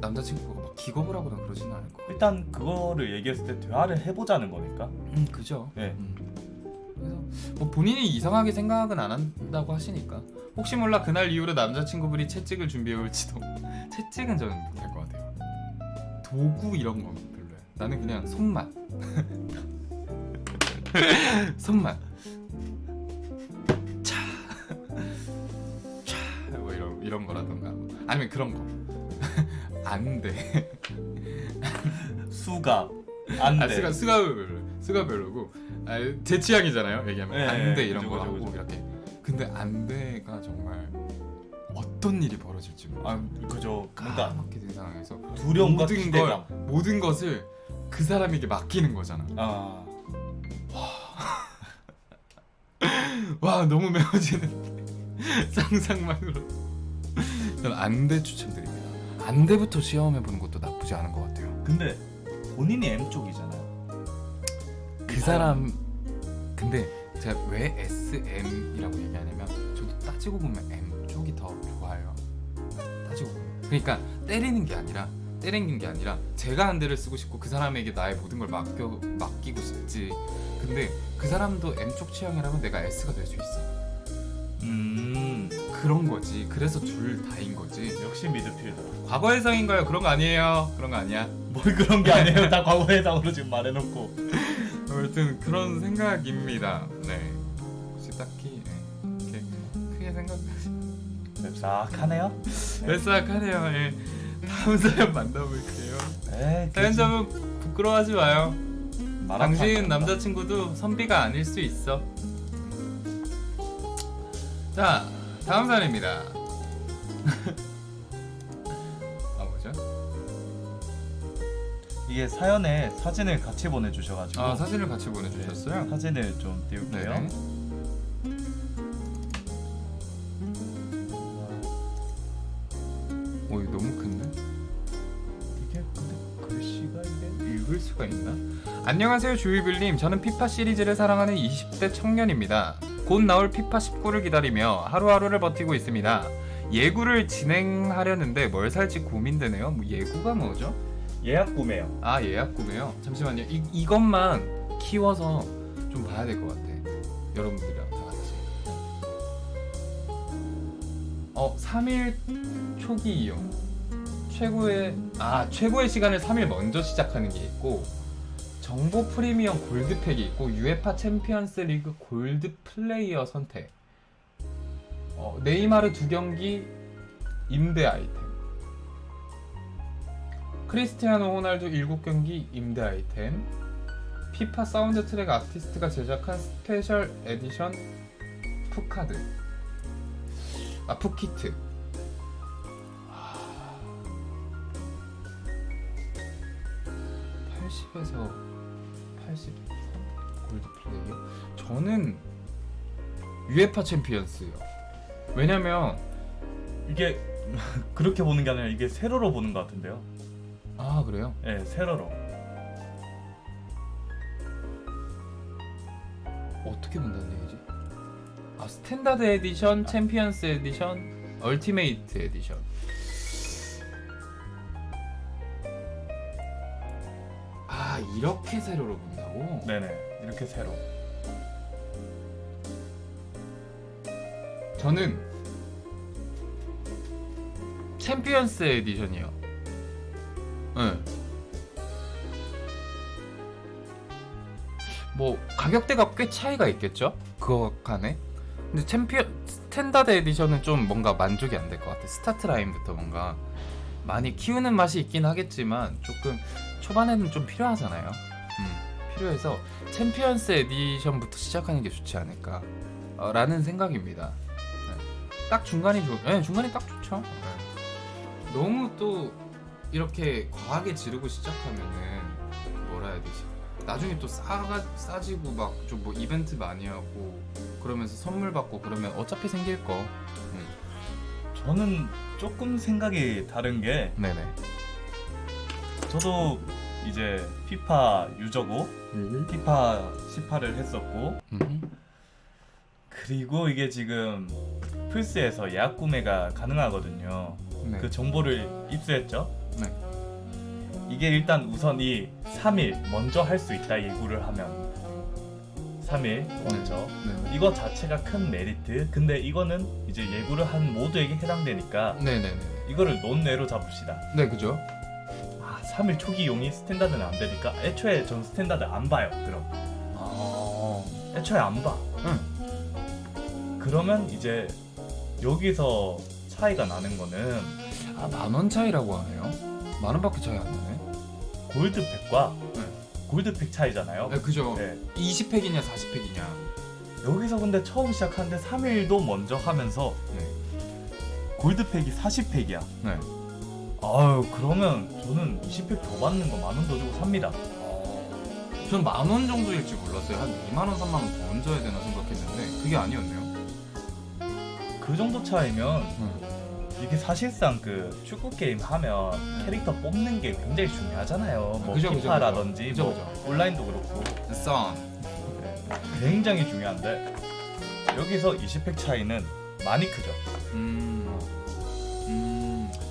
남자친구가 막 기겁을 하거나 그러지는 않을 것 같아요. 일단 그거를 얘기했을 때 대화를 해보자는 거니까. 그죠. 네. 그래서 뭐 본인이 이상하게 생각은 안 한다고 하시니까 혹시 몰라 그날 이후로 남자친구분이 채찍을 준비해 올지도. 채찍은 저는 못할 것 같아요. 도구 이런 건 별로야. 나는 그냥 손맛. 손맛. 뭐 이런 거라던가 아니면 그런 거. 안 돼. 수갑 안돼. 수가 별로고 제 취향이잖아요. 얘기하면 네, 안 돼 이런 그죠, 거 그죠, 하고 그죠. 이렇게. 근데 안 돼가 정말 어떤 일이 벌어질지 몰라. 아 그죠. 뭔가 까맣게 된 상황에서 두려움과 기대감. 모든 것을 그 사람에게 맡기는 거잖아. 아 와 너무 매워지는데 상상만으로. 전 안돼 추천드립니다. 안돼부터 시험해보는 것도 나쁘지 않은 것 같아요. 근데 본인이 M 쪽이잖아요. 그 사람 근데 제가 왜 SM이라고 얘기하냐면 저도 따지고 보면 M 쪽이 더 좋아요. 따지고 보면 그러니까 때리는 게 아니라 제가 안돼를 쓰고 싶고 그 사람에게 나의 모든 걸 맡기고 싶지. 근데 그 사람도 M 쪽 취향이라면 내가 S가 될 수 있어. 그런 거지. 그래서 둘 다인 거지. 역시 미드필더. 과거의 성인가요? 그런 거 아니에요. 그런 거 아니야. 뭘 그런 게 아니에요. 다 과거의 상으로 지금 말해놓고. 아무튼 그런 생각입니다. 네. 혹시 딱히 이렇게 크게 생각하시. 맵싹하네요. 뱃싹하네요. 예. 다음 사연 만나볼게요. 에이, 사연자분 부끄러워하지 마요. 마라탕 당신 먹나? 남자친구도 선비가 아닐 수 있어. 자, 다음 사연입니다. 아 뭐죠? 이게 사연에 사진을 같이 보내주셔가지고 아 사진을 같이 보내주셨어요? 네, 사진을 좀 띄울게요. 네네. 오 이거 너무 큰데? 이게 근데 글씨가 이게 읽을 수가 있나? 안녕하세요 주이블님. 저는 피파 시리즈를 사랑하는 20대 청년입니다. 곧 나올 피파 19를 기다리며 하루하루를 버티고 있습니다. 예구를 진행하려는데 뭘 살지 고민되네요. 뭐 예구가 뭐죠? 예약 구매요. 아 예약 구매요? 잠시만요. 이것만 키워서 좀 봐야 될 것 같아. 여러분들이랑 다 같이. 3일 초기 이용. 최고의 시간을 3일 먼저 시작하는 게 있고 정보 프리미엄 골드팩이 있고 UEFA 챔피언스 리그 골드 플레이어 선택. 네이마르 2경기 임대 아이템. 크리스티아노 호날두 7경기 임대 아이템. 피파 사운드 트랙 아티스트가 제작한 스페셜 에디션 푸카드. 푸키트. 80에서 83 골드 플레이. 저는 UEFA 챔피언스요. 왜냐면 이게 그렇게 보는 게 아니라 이게 세로로 보는 것 같은데요. 그래요? 네, 세로로. 어떻게 본다는 얘기지? 스탠다드 에디션, 챔피언스 에디션, 얼티메이트 에디션. 이렇게 세로로 본다고? 네네, 이렇게 세로. 저는 챔피언스 에디션이요. 네. 뭐 가격대가 꽤 차이가 있겠죠? 그거 간에. 근데 스탠다드 에디션은 좀 뭔가 만족이 안 될 것 같아. 스타트 라인부터 뭔가 많이 키우는 맛이 있긴 하겠지만 조금 초반에는 좀 필요하잖아요. 필요해서 챔피언스 에디션부터 시작하는 게 좋지 않을까 라는 생각입니다. 네. 딱 중간이 중간이 딱 좋죠. 네. 너무 또 이렇게 과하게 지르고 시작하면은 뭐라 해야 되지? 나중에 또 싸지고 막 좀 뭐 이벤트 많이 하고 그러면서 선물 받고 그러면 어차피 생길 거. 저는 조금 생각이 다른 게, 네네. 저도 이제 피파 유저고 피파 18을 했었고, 그리고 이게 지금 플스에서 예약 구매가 가능하거든요. 네. 그 정보를 입수했죠. 네. 이게 일단 우선이 3일 먼저 할 수 있다, 예고를 하면 3일 먼저. 네. 이거 자체가 큰 메리트. 근데 이거는 이제 예고를 한 모두에게 해당되니까 네네네. 이거를 논외로 잡읍시다. 네, 그죠? 3일 초기용이 스탠다드는 안 되니까 애초에 전 스탠다드 안 봐요. 그럼 애초에 안 봐. 그러면 이제 여기서 차이가 나는 거는 10,000원 차이라고 하네요. 10,000원밖에 차이 안 나네. 골드팩과 네. 골드팩 차이잖아요. 네, 그죠. 네. 20팩이냐 40팩이냐. 여기서 근데 처음 시작하는데 3일도 먼저 하면서 네. 골드팩이 40팩이야. 네. 그러면 저는 20팩 더 받는 거 10,000원 더 주고 삽니다. 전 10,000원 정도일지 몰랐어요. 한 20,000원, 30,000원 더 얹어야 되나 생각했는데 그게 아니었네요. 그 정도 차이면 이게 사실상 그 축구 게임 하면 캐릭터 뽑는 게 굉장히 중요하잖아요. 뭐 그죠, 피파라든지 그죠, 뭐 그죠. 온라인도 그렇고 썬. 굉장히 중요한데 여기서 20팩 차이는 많이 크죠.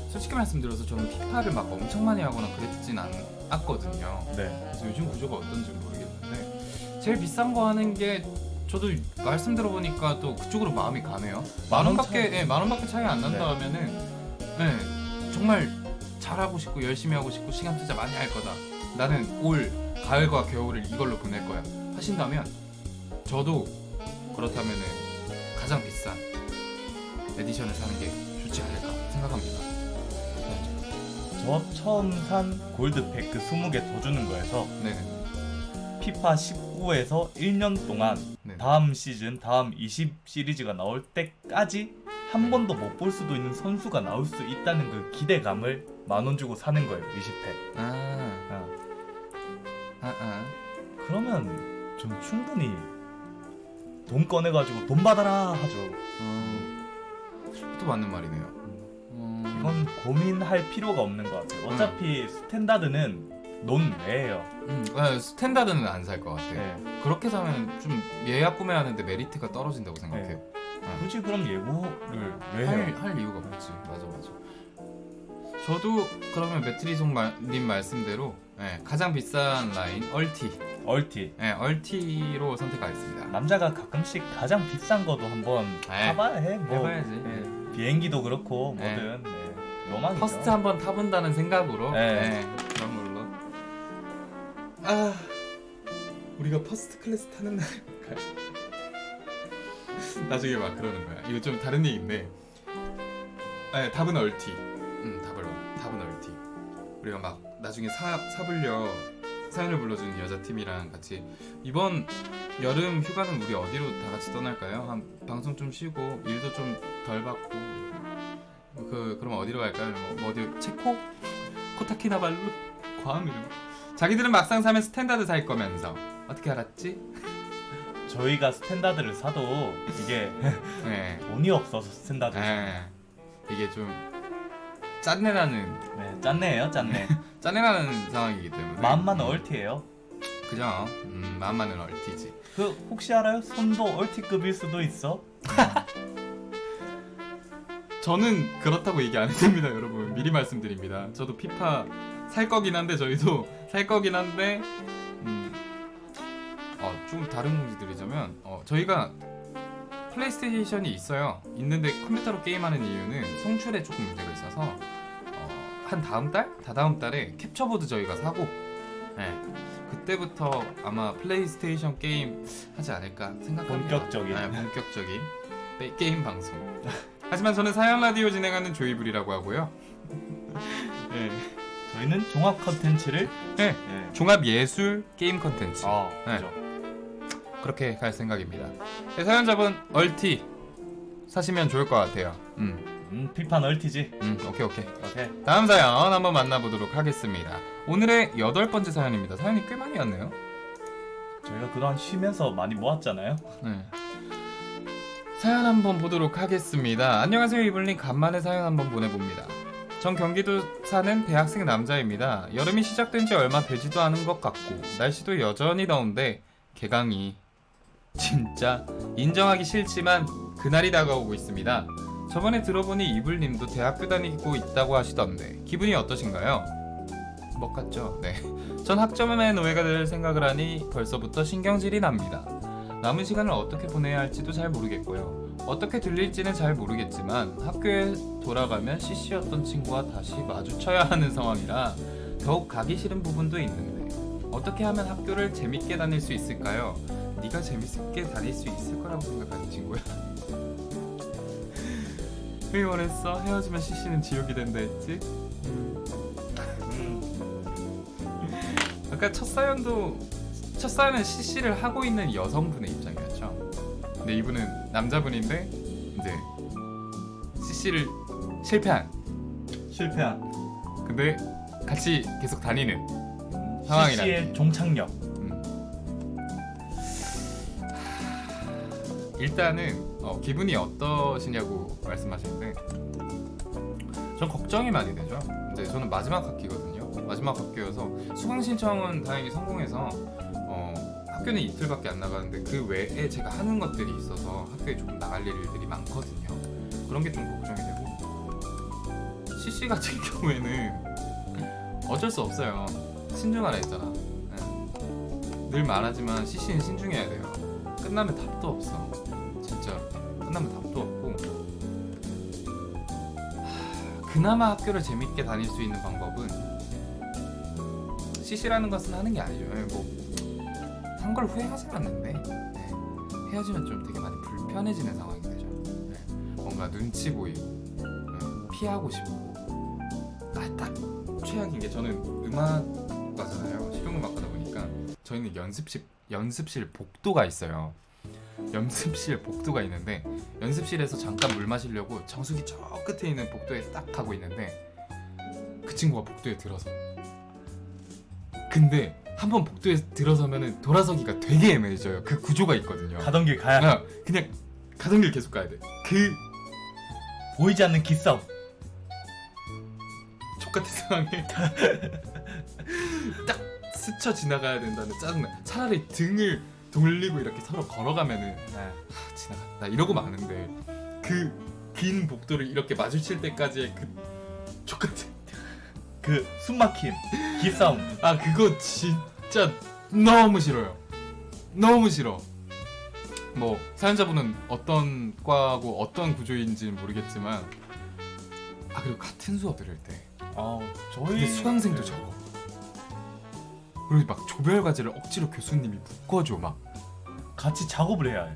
솔직히 말씀드려서 저는 피파를 막 엄청 많이 하거나 그랬진 않았거든요. 네. 그래서 요즘 구조가 어떤지 모르겠는데 제일 비싼 거 하는 게 저도 말씀 들어보니까 또 그쪽으로 마음이 가네요. 10,000원밖에 10,000원밖에 차이 안 난다 하면은 정말 잘하고 싶고 열심히 하고 싶고 시간 투자 많이 할 거다. 나는 올 가을과 겨울을 이걸로 보낼 거야. 하신다면 저도 그렇다면은 가장 비싼 에디션을 사는 게 좋지 않을까 생각합니다. 저 처음 산 골드팩 그 20개 더 주는 거에서 네네. 피파 19에서 1년 동안 네. 다음 시즌 다음 20 시리즈가 나올 때까지 한 번도 못 볼 수도 있는 선수가 나올 수 있다는 그 기대감을 10,000원 주고 사는 거예요. 20팩. 그러면 좀 충분히 돈 꺼내가지고 돈 받아라 하죠. 또 맞는 말이네요. 이건 고민할 필요가 없는 것 같아요. 어차피 스탠다드는 논외예요. 스탠다드는 안 살 것 같아요. 네. 그렇게 사면 좀 예약 구매하는데 메리트가 떨어진다고 생각해요. 굳이 그럼 예고를 왜 해요? 할 이유가 없지. 맞아. 저도 그러면 매트리송님 말씀대로 가장 비싼 라인 얼티. 얼티로 선택하겠습니다. 남자가 가끔씩 가장 비싼 거도 한번 타봐야 해. 뭐, 해봐야지. 비행기도 그렇고 뭐든 로망이죠. 퍼스트 한번 타본다는 생각으로 네. 그런 걸로. 우리가 퍼스트 클래스 타는 날일까요? 나중에 막 그러는 거야. 이거 좀 다른 얘기인데 답은 얼티. 답은 얼티. 우리가 막 나중에 사불려 사연을 불러주는 여자 팀이랑 같이 이번 여름 휴가는 우리 어디로 다 같이 떠날까요? 한 방송 좀 쉬고 일도 좀 덜 받고 그럼 어디로 갈까요? 뭐 어디 체코? 코타키나발루? 괌 이런. 자기들은 막상 사면 스탠다드 살 거면서 어떻게 알았지? 저희가 스탠다드를 사도 이게 네. 돈이 없어서 스탠다드. 네. 이게 좀 짠내나는 네, 짠내예요, 짠내. 짠내나는 상황이기 때문에 마음만 얼티예요. 그죠? 마음만은 얼티지. 그 혹시 알아요? 손도 얼티급일 수도 있어. 저는 그렇다고 얘기 안 했습니다, 여러분. 미리 말씀드립니다. 저도 피파 살 거긴 한데 저희도 살 거긴 한데 좀 다른 공지 드리자면 저희가 플레이스테이션이 있어요. 있는데 컴퓨터로 게임하는 이유는 송출에 조금 문제가 있어서 한 다음 달? 다다음 달에 캡처보드 저희가 사고 네. 그때부터 아마 플레이스테이션 게임 하지 않을까 생각합니다. 본격적인. 네, 본격적인 게임 방송. 하지만 저는 사연 라디오 진행하는 조이불이라고 하고요. 네. 저희는 종합 컨텐츠를 네. 네. 종합 예술 게임 컨텐츠. 네. 그죠. 그렇게 갈 생각입니다. 네, 사연자분 얼티 사시면 좋을 것 같아요. 피파 얼티지. 오케이. 오케이. 다음 사연 한번 만나보도록 하겠습니다. 오늘의 8번째 사연입니다. 사연이 꽤 많이 왔네요. 저희가 그동안 쉬면서 많이 모았잖아요. 네. 사연 한번 보도록 하겠습니다. 안녕하세요 이블린, 간만에 사연 한번 보내봅니다. 전 경기도 사는 대학생 남자입니다. 여름이 시작된 지 얼마 되지도 않은 것 같고 날씨도 여전히 더운데 개강이 진짜 인정하기 싫지만 그날이 다가오고 있습니다. 저번에 들어보니 이불님도 대학교 다니고 있다고 하시던데 기분이 어떠신가요? 뭐 같죠? 네. 전 학점의 노예가 될 생각을 하니 벌써부터 신경질이 납니다. 남은 시간을 어떻게 보내야 할지도 잘 모르겠고요. 어떻게 들릴지는 잘 모르겠지만 학교에 돌아가면 CC였던 친구와 다시 마주쳐야 하는 상황이라 더욱 가기 싫은 부분도 있는데 어떻게 하면 학교를 재밌게 다닐 수 있을까요? 네가 재밌게 다닐 수 있을 거라고 생각하는 친구야. 왜 원했어? 헤어지면 CC는 지옥이 된다 했지? 아까 첫 사연은 CC를 하고 있는 여성분의 입장이었죠. 근데 이분은 남자분인데 이제 CC를 실패한. 근데 같이 계속 다니는 상황이라. CC의 종착역. 일단은 기분이 어떠시냐고 말씀하시는데 전 걱정이 많이 되죠. 이제 저는 마지막 학기거든요. 마지막 학기여서 수강 신청은 다행히 성공해서 학교는 이틀밖에 안 나가는데 그 외에 제가 하는 것들이 있어서 학교에 조금 나갈 일들이 많거든요. 그런 게 좀 걱정이 되고 CC 같은 경우에는 어쩔 수 없어요. 신중하라 했잖아. 네. 늘 말하지만 CC는 신중해야 돼요. 끝나면 답도 없어. 진짜 끝나면 답도 없고 그나마 학교를 재밌게 다닐 수 있는 방법은 CC라는 것은 하는 게 아니죠. 한 걸 후회하진 않는데 헤어지면 좀 되게 많이 불편해지는 상황이 되죠. 뭔가 눈치 보이고 피하고 싶고 딱 최악인 게 저는 음악과잖아요. 실용음악과다 보니까 저희는 연습실 복도가 있어요. 연습실 복도가 있는데 연습실에서 잠깐 물 마시려고 정수기 저 끝에 있는 복도에 딱 가고 있는데 그 친구가 복도에 들어서 근데 한번 복도에 들어서면은 돌아서기가 되게 애매해져요. 그 구조가 있거든요. 가던 길 가야. 그냥 가던 길 계속 가야 돼. 그 보이지 않는 기싸움. 족같은 상황에 딱 스쳐 지나가야 된다는 짜증나. 차라리 등을 돌리고 이렇게 서로 걸어가면은 지나갔다 이러고 마는데 그 긴 복도를 이렇게 마주칠 때까지의 그 족같은 그 숨막힘 기싸움. 그거 진짜 너무 싫어요. 너무 싫어. 뭐 사연자분은 어떤 과고 어떤 구조인지는 모르겠지만 그리고 같은 수업 들을 때 저희 근데 수강생도 적어. 그리고 막 조별 과제를 억지로 교수님이 묶어줘. 막 같이 작업을 해야 해.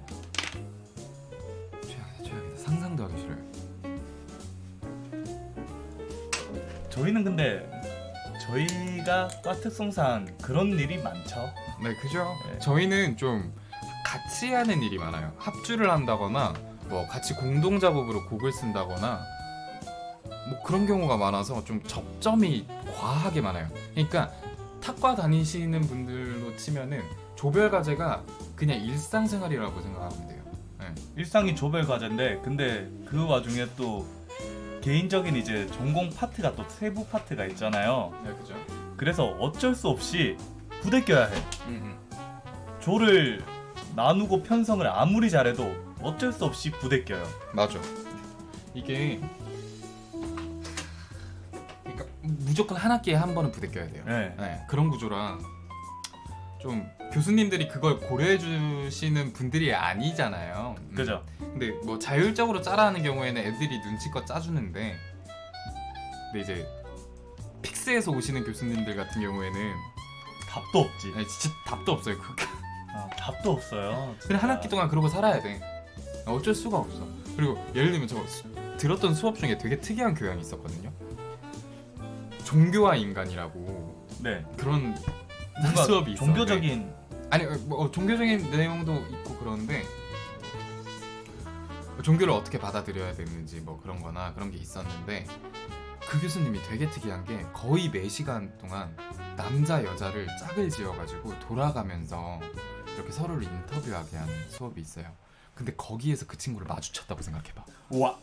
최악이다. 상상도 하기 싫어요. 저희는 근데 저희가 과 특성상 그런 일이 많죠. 네, 그죠. 네. 저희는 좀 같이 하는 일이 많아요. 합주를 한다거나 뭐 같이 공동 작업으로 곡을 쓴다거나 뭐 그런 경우가 많아서 좀 접점이 과하게 많아요. 그러니까 탁과 다니시는 분들로 치면은 조별 과제가 그냥 일상생활이라고 생각하면 돼요. 네. 일상이 조별 과제인데 근데 그 와중에 또 개인적인 이제 전공 파트가 또 세부 파트가 있잖아요. 네, 그죠. 그래서 어쩔 수 없이 부대껴야 해. 음. 조를 나누고 편성을 아무리 잘해도 어쩔 수 없이 부대껴요. 맞아. 이게 그러니까 무조건 한 학기에 한 번은 부대껴야 돼요. 네. 네, 그런 구조라 좀 교수님들이 그걸 고려해 주시는 분들이 아니잖아요. 그죠? 근데 뭐 자율적으로 짜라는 경우에는 애들이 눈치껏 짜주는데, 근데 이제 픽스에서 오시는 교수님들 같은 경우에는 답도 없지. 진짜 답도 없어요. 답도 없어요. 그냥 한 학기 동안 그러고 살아야 돼. 어쩔 수가 없어. 그리고 예를 들면 저 들었던 수업 중에 되게 특이한 교양이 있었거든요. 종교와 인간이라고 네. 그런 뭔가 수업이 있어. 종교적인 아니 뭐 종교적인 내용도 있고 그러는데 종교를 어떻게 받아들여야 되는지 뭐 그런 거나 그런 게 있었는데, 그 교수님이 되게 특이한 게 거의 4시간 동안 남자 여자를 짝을 지어가지고 돌아가면서 이렇게 서로를 인터뷰하게 하는 수업이 있어요. 근데 거기에서 그 친구를 마주쳤다고 생각해봐. 와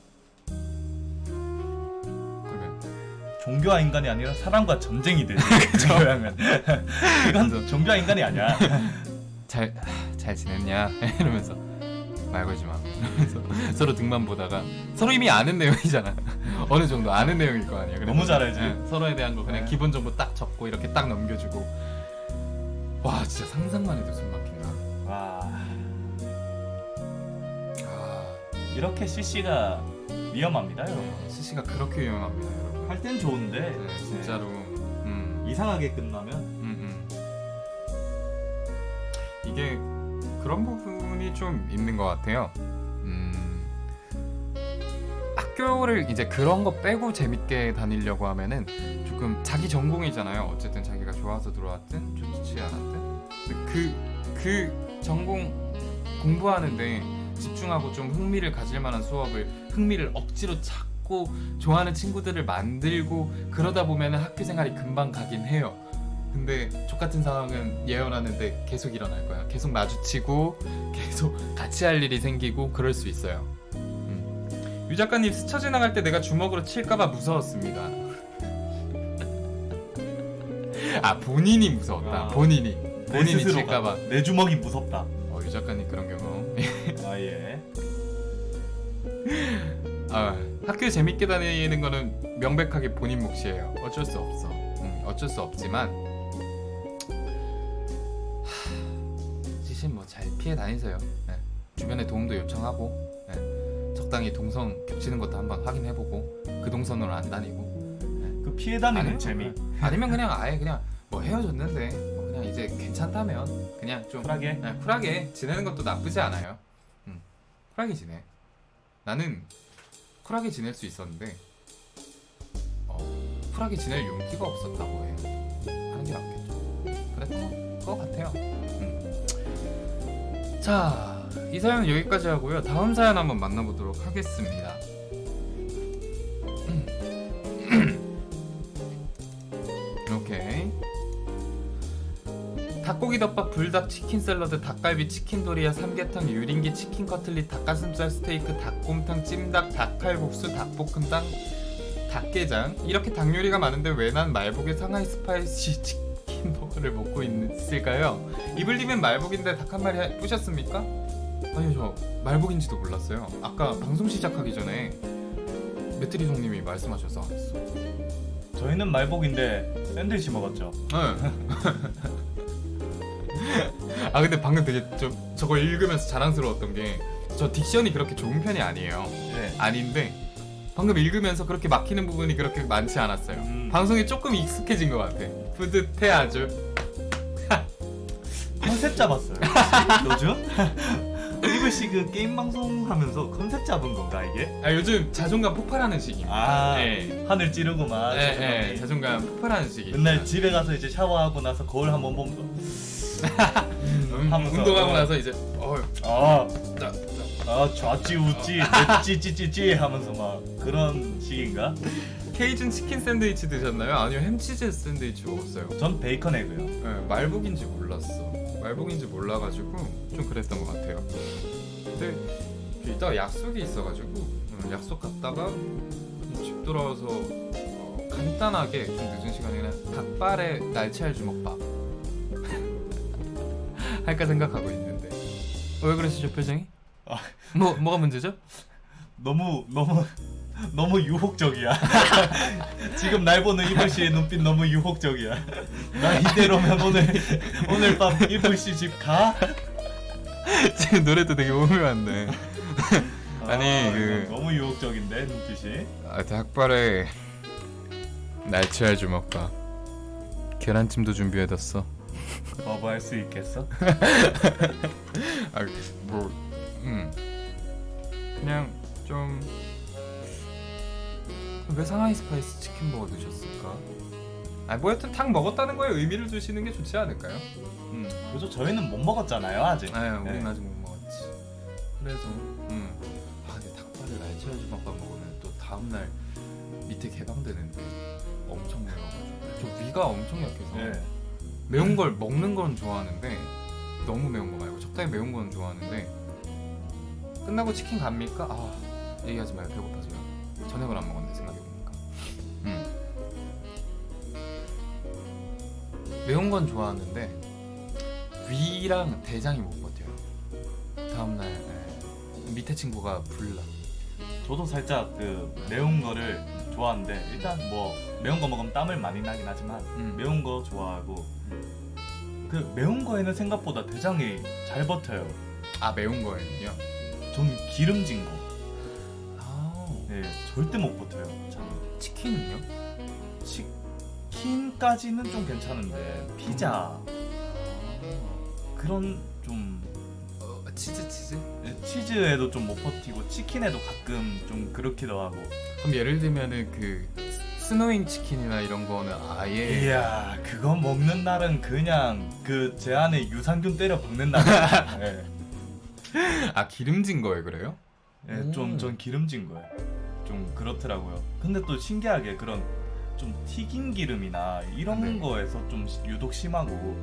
그러면 종교와 인간이 아니라 사람과 전쟁이 되지. 그 교양은 이건 종교와 인간이 아니야. 잘 지냈냐 이러면서 말 걸지 마 이러면서 서로 등만 보다가 서로 이미 아는 내용이잖아. 어느 정도 아는 내용일 거 아니야. 너무 잘 알지. 서로에 대한 거 그냥 네. 기본 정보 딱 적고 이렇게 딱 넘겨주고, 와 진짜 상상만 해도 숨 막힌다. 와 아, 이렇게 CC가 위험합니다, 여러분. CC가 그렇게 위험합니다, 여러분. 할 땐 좋은데 네, 진짜로. 이상하게 끝나면 이게 그런 부분이 좀 있는 것 같아요. 학교를 이제 그런 거 빼고 재밌게 다니려고 하면은 조금 자기 전공이잖아요. 어쨌든 자기가 좋아서 들어왔든 좋지 않았든 그 전공 공부하는데 집중하고 좀 흥미를 가질 만한 수업을 흥미를 억지로 찾고 좋아하는 친구들을 만들고 그러다 보면은 학교 생활이 금방 가긴 해요. 근데 족같은 상황은 예언하는데 계속 일어날 거야. 계속 마주치고 계속 같이 할 일이 생기고 그럴 수 있어요. 유 작가님 스쳐 지나갈 때 내가 주먹으로 칠까봐 무서웠습니다. 아 본인이 무서웠다. 본인이 스스로가 칠까봐. 내 주먹이 무섭다. 유 작가님 그런 경험. 아 예. 학교 재밌게 다니는 거는 명백하게 본인 몫이에요. 어쩔 수 없어. 어쩔 수 없지만 지신 뭐 잘 피해 다니세요. 네. 주변에 도움도 요청하고, 네. 적당히 동선 겹치는 것도 한번 확인해보고 그 동선으로 안 다니고, 그 피해 다니는 아니면, 재미. 아니면 그냥 아예 그냥 뭐 헤어졌는데 뭐 그냥 이제 괜찮다면 그냥 좀 쿨하게. 네, 쿨하게 지내는 것도 나쁘지 않아요. 쿨하게 지내. 나는 쿨하게 지낼 수 있었는데 쿨하게 지낼 용기가 없었다고 해요. 하는 게 낫겠죠. 그랬던 것 같아요. 자, 이 사연은 여기까지 하고요. 다음 사연 한번 만나보도록 하겠습니다. 오케이. 닭고기 덮밥, 불닭, 치킨 샐러드, 닭갈비, 치킨 도리아, 삼계탕, 유린기, 치킨 커틀릿, 닭가슴살 스테이크, 닭곰탕, 찜닭, 닭칼국수, 닭볶음탕, 닭게장. 이렇게 닭 요리가 많은데 왜 난 말복의 상하이 스파이시 치킨 버거를 먹고 있을까요? 이블리면 말복인데 닭 한 마리 뿌셨습니까? 아니요, 저 말복인지도 몰랐어요. 아까 방송 시작하기 전에 메트리 종님이 말씀하셔서 알았어. 저희는 말복인데 샌드위치 먹었죠. 아 근데 방금 되게 저걸 읽으면서 자랑스러웠던 게, 저 딕션이 그렇게 좋은 편이 아니에요. 네. 아닌데 방금 읽으면서 그렇게 막히는 부분이 그렇게 많지 않았어요. 방송에 조금 익숙해진 것 같아. 뿌듯해 아주. 컨셉 잡았어요. 요즘? 이브씨 그 게임 방송 하면서 컨셉 잡은 건가 이게? 아 요즘 자존감 폭발하는 시기입니다. 아 네. 하늘 찌르고 막 네, 자존감 폭발하는 시기. 맨날 집에 가서 이제 샤워하고 나서 거울 한번 보면서 하면서 운동하고 나서 이제 아, 나, 좌찌 우찌 찌찌찌찌 하면서 막 그런 식인가? 케이준 치킨 샌드위치 드셨나요? 아니요 햄치즈 샌드위치 먹었어요. 전 베이컨 에그요. 네, 말복인지 몰랐어. 말복인지 몰라가지고 좀 그랬던 것 같아요. 근데 이따가 약속이 있어가지고 약속 갔다가 집 돌아와서 간단하게 좀 늦은 시간에는 닭발에 날치알 주먹밥 할까 생각하고 있는데 왜 그러시죠 표정이? 아. 뭐가 문제죠? 너무 유혹적이야. 지금 날 보는 이불씨의 눈빛 너무 유혹적이야. 나 이대로면 오늘 밤 이불씨 집 가? 지금 노래도 되게 오묘한데. 아니 그 너무 유혹적인데 눈빛이. 닭발에 날치알 주먹밥 계란찜도 준비해뒀어. 거부할 수 있겠어? 뭐 그냥 좀 왜 상하이 스파이스 치킨 버거 드셨을까? 뭐 여튼 닭 먹었다는 거에 의미를 두시는 게 좋지 않을까요? 그래서 저희는 못 먹었잖아요 아직. 우린 네. 아직 못 먹었지. 그래서 근데 닭발에 날치알 주먹밥 먹으면 또 다음날 밑에 개방되는데 엄청 매워가지고 저 위가 엄청 약해서 네. 매운 걸 먹는 건 좋아하는데 너무 매운 거 말고 적당히 매운 건 좋아하는데 끝나고 치킨 갑니까? 얘기하지 마요. 배고파서요. 저녁을 안 먹었는데 생각해보니까 매운 건 좋아하는데 위랑 대장이 못 버텨요. 다음날 밑에 친구가 불나. 저도 살짝 그 매운 거를 좋아하는데 일단 뭐 매운 거 먹으면 땀을 많이 나긴 하지만 매운 거 좋아하고 그 매운 거에는 생각보다 대장이 잘 버텨요. 매운 거예요? 전 기름진 거. 네. 네, 절대 못 버텨요. 참. 치킨은요? 치킨까지는 좀 괜찮은데 피자 그런 좀 치즈? 치즈에도 좀 못 버티고 치킨에도 가끔 좀 그렇기도 하고. 그럼 예를 들면은 그 스노잉 치킨이나 이런 거는 아예 이야 그거 먹는 날은 그냥 그 제 안에 유산균 때려 박는 날. 네. 기름진 거에 그래요? 네, 전 기름진 거예요. 좀 그렇더라고요. 근데 또 신기하게 그런 좀 튀긴 기름이나 이런 네. 거에서 좀 유독 심하고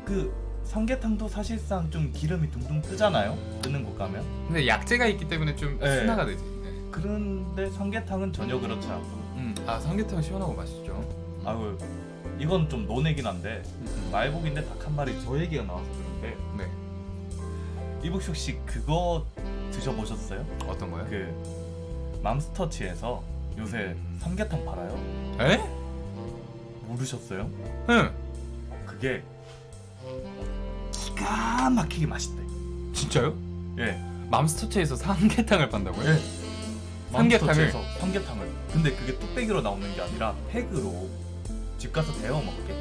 그 삼계탕도 사실상 좀 기름이 둥둥 뜨잖아요. 뜨는 곳 가면. 근데 약재가 있기 때문에 좀 네. 순화가 되지. 그런데 삼계탕은 전혀 그렇지 않고. 삼계탕 시원하고 맛있죠. 아유 이건 좀 논외긴 한데 말복인데 닭 한 마리 저 얘기가 나와서 그런데 네. 이북식 씨 그거 드셔보셨어요? 어떤 거요? 그 맘스터치에서 요새 삼계탕 팔아요. 에? 모르셨어요? 응. 그게 기가 막히게 맛있대. 진짜요? 예. 맘스터치에서 삼계탕을 판다고요? 예. 삼계탕을? 맘스터치에서 삼계탕을. 근데 그게 뚝배기로 나오는 게 아니라 팩으로 집 가서 데워 먹게.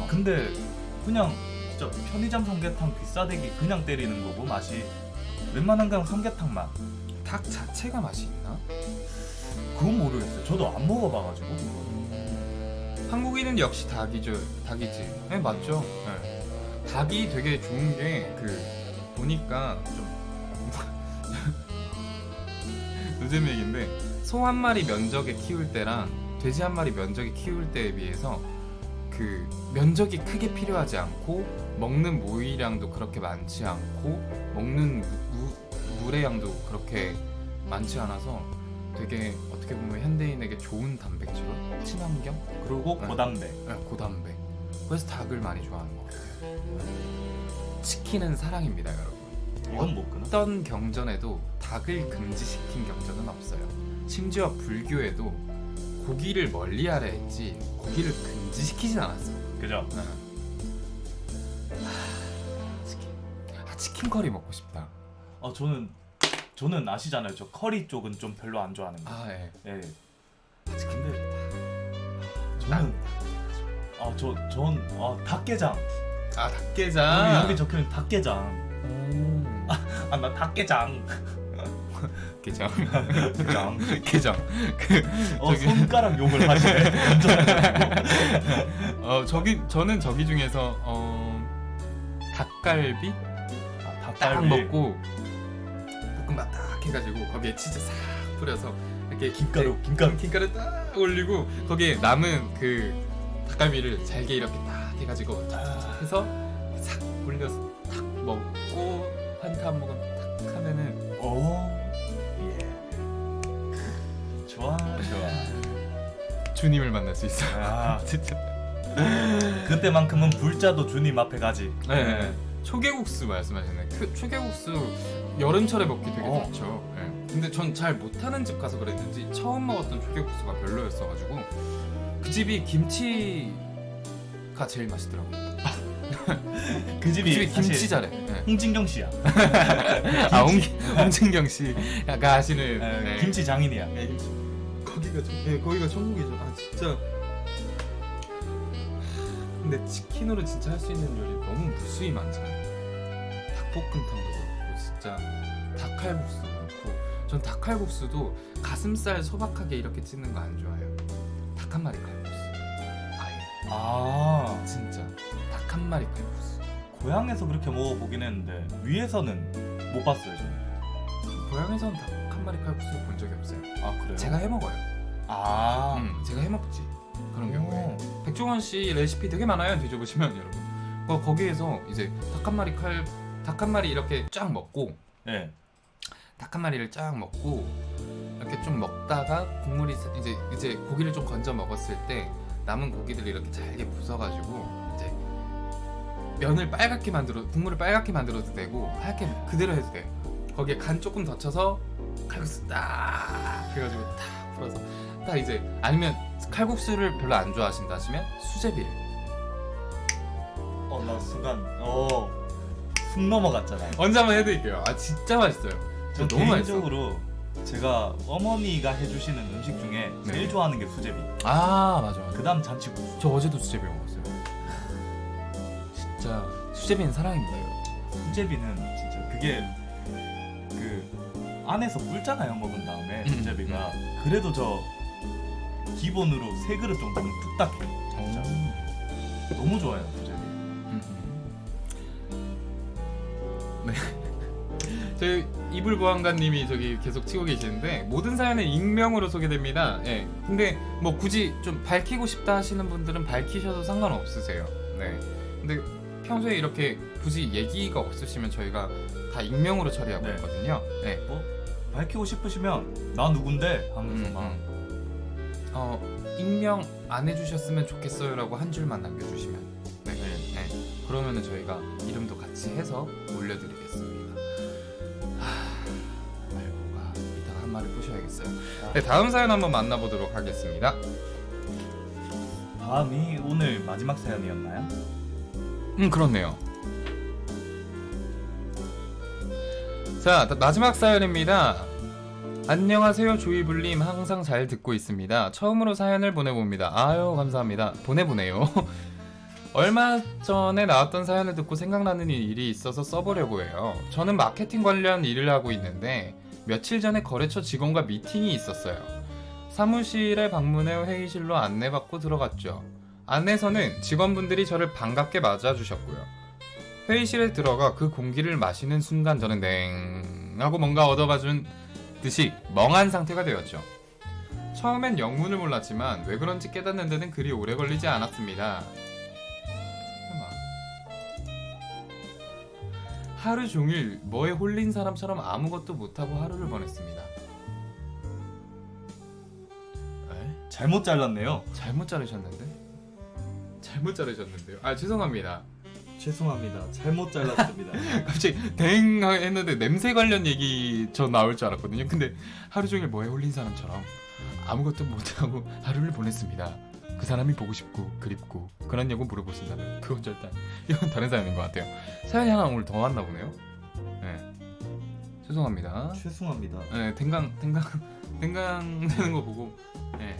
근데 그냥 진짜 편의점 삼계탕 비싸대기 그냥 때리는 거고 맛이 웬만한 그냥 삼계탕 맛. 닭 자체가 맛이 있나? 그건 모르겠어요. 저도 안 먹어봐가지고. 한국인은 역시 닭이지. 네 맞죠. 네. 닭이 되게 좋은 게 보니까 좀 요즘 얘기인데 소 한 마리 면적에 키울 때랑 돼지 한 마리 면적에 키울 때에 비해서 그 면적이 크게 필요하지 않고 먹는 모이량도 그렇게 많지 않고 먹는 물의 양도 그렇게 많지 않아서 되게 어떻게 보면 현대인에게 좋은 단백질, 친환경 그리고 네. 고담배. 네, 고단백. 그래서 닭을 많이 좋아하는 것 같아요. 치킨은 사랑입니다, 여러분. 이건 못 끊어. 어떤 경전에도 닭을 금지시킨 경전은 없어요. 심지어 불교에도 고기를 멀리하라 했지 고기를 금지시키진 않았어. 그죠? 치킨 커리 먹고 싶다. 저는 아시잖아요. 저 커리 쪽은 좀 별로 안 좋아하는 거. 예. 예. 근데 저는 닭게장. 닭게장. 여기 적혀있는 닭게장. 나 닭게장. 게장. 게장. 게장. 저기- 손가락 욕을 하시네. 저는 저기 중에서 닭갈비 딱 닭갈비. 먹고 볶음밥 딱 해가지고 거기에 치즈 싹 뿌려서 이렇게 김가루. 김가루 딱 올리고 거기에 남은 그 닭갈비를 잘게 이렇게 딱 해가지고 딱 해서 싹 올려서 탁 먹고 한타 한 모금 탁 하면은 오. 예. 좋아. 주님을 만날 수 있어요. 아, 진짜. 그때만큼은 불자도 주님 앞에 가지. 네. 초계국수 말씀하셨네. 그 초계국수 여름철에 먹기 되게 어. 좋죠. 네. 근데 전 잘 못하는 집 가서 그랬는지 처음 먹었던 초계국수가 별로였어가지고 그 집이 김치가 제일 맛있더라고요. 그 집이 김치 사실 잘해. 네. 홍진경 씨야. 홍진경 씨가 하시는 네. 김치 장인이야. 네, 김치. 거기가 천국이죠. 아 진짜. 근데 치킨으로 진짜 할 수 있는 요리 너무 무수히 많잖아요. 닭볶음탕도 그렇고 진짜 닭칼국수도 그렇고 전 닭칼국수도 가슴살 소박하게 이렇게 찢는 거 안 좋아해요. 닭 한 마리 칼국수. 아예 아, 진짜 닭 한 마리 칼국수. 고향에서 그렇게 먹어보긴 했는데 위에서는 못 봤어요 저는. 고향에선 닭 한 마리 칼국수 본 적이 없어요. 아 그래요? 제가 해 먹어요. 아. 제가 해 먹지. 그런 오. 경우에 백종원 씨 레시피 되게 많아요. 뒤져보시면 여러분. 거기에서 이제 닭 한 마리 이렇게 쫙 먹고 네. 닭 한 마리를 쫙 먹고 이렇게 좀 먹다가 국물이 이제 고기를 좀 건져 먹었을 때 남은 고기들을 이렇게 잘게 부숴가지고 이제 국물을 빨갛게 만들어도 되고 하얗게 그대로 해도 돼요. 거기에 간 조금 더 쳐서 칼국수 딱 해가지고 딱 풀어서 딱 이제 아니면 칼국수를 별로 안 좋아하신다 하시면 수제비를 나 순간 숨 넘어갔잖아요. 언제 한번 해드릴게요. 아 진짜 맛있어요. 저 너무 맛있어. 개인적으로 제가 어머니가 해주시는 음식 중에 제일 네. 좋아하는 게 수제비. 아 맞아. 그다음 잔치국수. 저 어제도 수제비 먹었어요. 진짜 수제비는 사랑입니다. 여러분. 수제비는 진짜 그게 그 안에서 불잖아요 먹은 다음에 수제비가. 그래도 저 기본으로 3그릇 정도는 뚝딱해. 진짜 너무 좋아요 수제비. 네. 저희 이불보안관님이 저기 계속 치고 계시는데 모든 사연은 익명으로 소개됩니다. 예. 근데 뭐 굳이 좀 밝히고 싶다 하시는 분들은 밝히셔도 상관없으세요. 네. 근데 평소에 이렇게 굳이 얘기가 없으시면 저희가 다 익명으로 처리하고 네. 있거든요. 네. 밝히고 싶으시면 나 누군데 하면서 막 익명 안 해주셨으면 좋겠어요라고 한 줄만 남겨주시면 네. 네. 그러면은 저희가 이름도 같이 해서 올려드리겠습니다. 말고가 이따가 한 마리 부셔야겠어요. 네, 다음 사연 한번 만나보도록 하겠습니다. 다음이 오늘 마지막 사연이었나요? 그렇네요. 자, 마지막 사연입니다. 안녕하세요 조이불님, 항상 잘 듣고 있습니다. 처음으로 사연을 보내봅니다. 아유 감사합니다. 보내보네요. 얼마 전에 나왔던 사연을 듣고 생각나는 일이 있어서 써보려고 해요. 저는 마케팅 관련 일을 하고 있는데 며칠 전에 거래처 직원과 미팅이 있었어요. 사무실에 방문해 회의실로 안내받고 들어갔죠. 안에서는 직원분들이 저를 반갑게 맞아주셨고요. 회의실에 들어가 그 공기를 마시는 순간 저는 냉 하고 뭔가 얻어가준 듯이 멍한 상태가 되었죠. 처음엔 영문을 몰랐지만 왜 그런지 깨닫는 데는 그리 오래 걸리지 않았습니다. 하루 종일 뭐에 홀린 사람처럼 아무것도 못하고 하루를 보냈습니다. 에? 잘못 잘랐네요. 잘못 자르셨는데? 잘못 자르셨는데요? 아 죄송합니다. 죄송합니다. 잘못 잘랐습니다. 갑자기 댕 했는데 냄새 관련 얘기 저 나올 줄 알았거든요. 근데 하루 종일 뭐에 홀린 사람처럼 아무것도 못하고 하루를 보냈습니다. 그 사람이 보고 싶고 그립고 그랬냐고 물어보신다면 그건 절대 이건 다른 사연인 것 같아요. 사연이 하나 오늘 더 왔나 보네요. 네. 죄송합니다. 죄송합니다. 네, 댕강 되는 거 보고 네.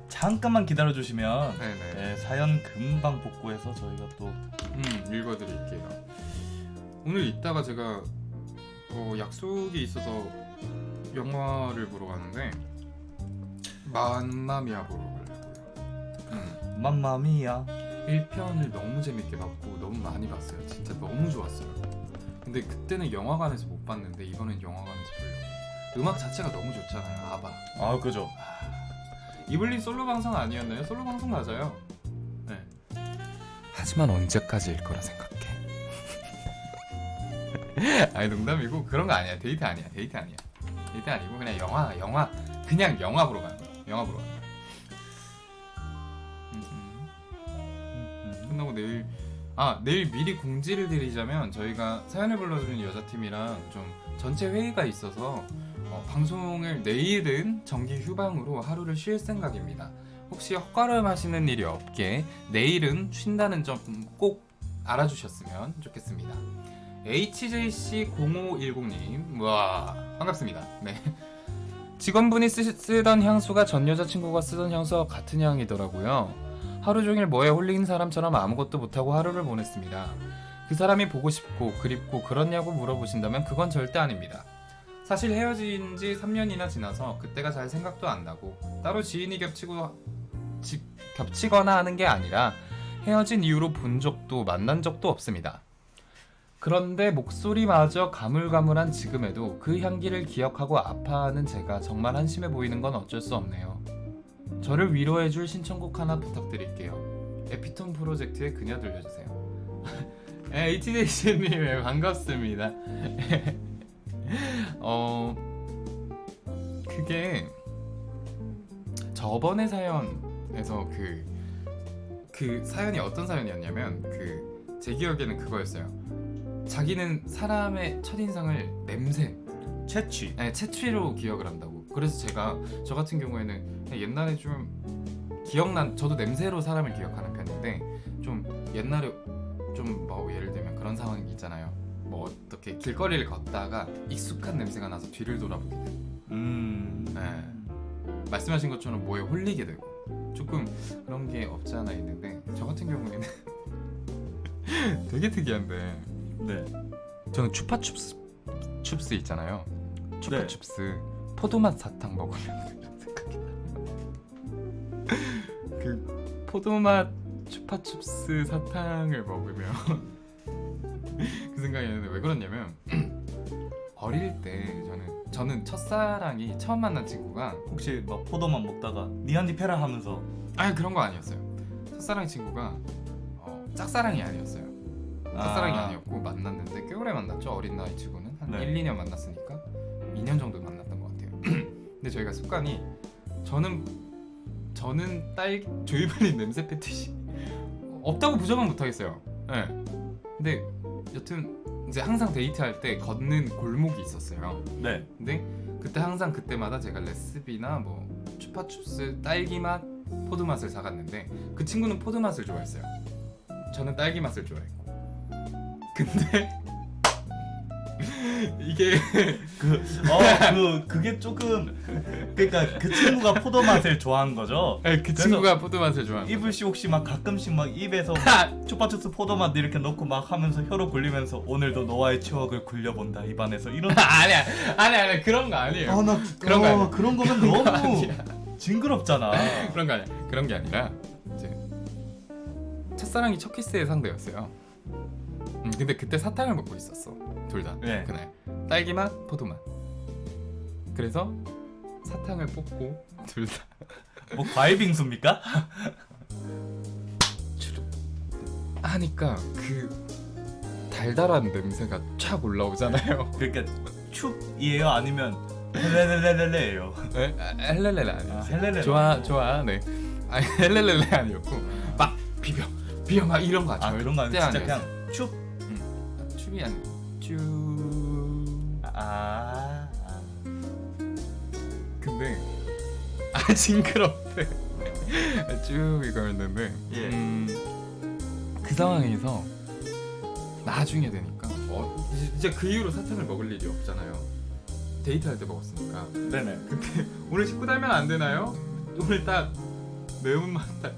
잠깐만 기다려 주시면 네네. 네, 사연 금방 복구해서 저희가 또 읽어드릴게요. 오늘 이따가 제가 약속이 있어서 영화를 보러 가는데 맘마미아 보러 가려고요. 맘마미야. 1편을 너무 재밌게 봤고 너무 많이 봤어요. 진짜 너무 좋았어요. 근데 그때는 영화관에서 못 봤는데 이번엔 영화관에서 보려고. 음악 자체가 너무 좋잖아요. 아바. 아 그죠. 이블린 솔로 방송 아니었나요? 솔로 방송 맞아요. 네. 하지만 언제까지일 거라 생각해. 아니 농담이고 그런 거 아니야. 데이트 아니야. 데이트 아니고 그냥 그냥 영화 보러 가는 거야. 영화 보러 가는 거야. 끝나고 내일 미리 공지를 드리자면 저희가 사연을 불러주는 여자팀이랑 좀 전체 회의가 있어서 방송을 내일은 정기 휴방으로 하루를 쉴 생각입니다. 혹시 헛걸음하시는 일이 없게 내일은 쉰다는 점 꼭 알아주셨으면 좋겠습니다. HJC0510님, 와 반갑습니다. 네. 직원분이 쓰던 향수가 전 여자친구가 쓰던 향수와 같은 향이더라고요. 하루 종일 뭐에 홀린 사람처럼 아무것도 못하고 하루를 보냈습니다. 그 사람이 보고 싶고 그립고 그렇냐고 물어보신다면 그건 절대 아닙니다. 사실 헤어진 지 3년이나 지나서 그때가 잘 생각도 안 나고 따로 지인이 겹치거나 하는 게 아니라 헤어진 이후로 본 적도 만난 적도 없습니다. 그런데 목소리마저 가물가물한 지금에도 그 향기를 기억하고 아파하는 제가 정말 한심해 보이는 건 어쩔 수 없네요. 저를 위로해줄 신청곡 하나 부탁드릴게요. 에피톤 프로젝트의 그녀 들려주세요. HJC님 반갑습니다. 그게 저번에 사연에서 그 사연이 어떤 사연이었냐면 제 기억에는 그거였어요. 자기는 사람의 첫인상을 냄새, 채취로 기억을 한다고. 그래서 저 같은 경우에는 그냥 옛날에 좀 저도 냄새로 사람을 기억하는 편인데 좀 옛날에 좀 뭐 예를 들면 그런 상황이 있잖아요. 뭐 어떻게 길거리를 걷다가 익숙한 냄새가 나서 뒤를 돌아보게 되고 네. 말씀하신 것처럼 뭐에 홀리게 되고 조금 그런 게 없지 않아 있는데 저 같은 경우에는 되게 특이한데 네. 저는 추파춥스 있잖아요. 추파춥스 포도맛 사탕 먹으면 생각이 나. 그 포도맛 추파춥스 사탕을 먹으면 그 생각이 나는데 왜 그러냐면 어릴 때 저는 첫사랑이 처음 만난 친구가 혹시 막 포도만 먹다가 니 한 입 해라 하면서 그런 거 아니었어요. 첫사랑 친구가 짝사랑이 아니었어요. 첫사랑이 아니었고 만났는데 꽤 오래 만났죠. 어린 나이 치고는 한 1-2년 만났으니까 2년 정도 만났던 것 같아요. 근데 저희가 습관이 저는 조이블린 냄새 패티시 없다고 부정은 못하겠어요. 네. 근데 여튼 이제 항상 데이트할 때 걷는 골목이 있었어요. 네. 근데 그때마다 제가 레시피나 뭐 추파춥스 딸기맛 포도맛을 사갔는데 그 친구는 포도맛을 좋아했어요. 저는 딸기맛을 좋아했고. 근데 이게 그게 조금 그러니까 그 친구가 포도 맛을 좋아한 거죠. 네, 그 친구가 포도 맛을 좋아한 이불 씨 혹시 막 가끔씩 막 입에서 막 추파추스 포도 맛 이렇게 넣고 막 하면서 혀로 굴리면서 오늘도 너와의 추억을 굴려본다 입안에서 이런 아니야 그런 거 아니에요. 나 그런 거 아니야. 그런 거면 너무 징그럽잖아. 그런 거 아니야. 그런 게 아니라 이제 첫사랑이 첫 키스의 상대였어요. 근데 그때 사탕을 먹고 있었어. 둘 다. 네. 그날 딸기맛, 포도맛. 그래서 사탕을 뽑고 둘 다. 뭐 과일 빙수입니까? 하니까 그 달달한 냄새가 쫙 올라오잖아요. 그러니까 춥이에요 아니면 헬레레레레예요? 네? 헬렐레레 아니었어요. 헬레레레. 좋아. 네. 헬렐레레 아니었고 막 비벼 막 이런 거 아니에요. 그런 거 아니고 진짜 아니었어요. 그냥 춥. 춥이 아니고 쭈. 근데 징그럽대. 쭉 이거였는데 그 상황에서 나중에 되니까 이제 그 이후로 사탕을 먹을 일이 없잖아요. 데이트할 때 먹었으니까. 네네. 근데 오늘 식구 달면 안 되나요? 오늘 딱 매운맛 딱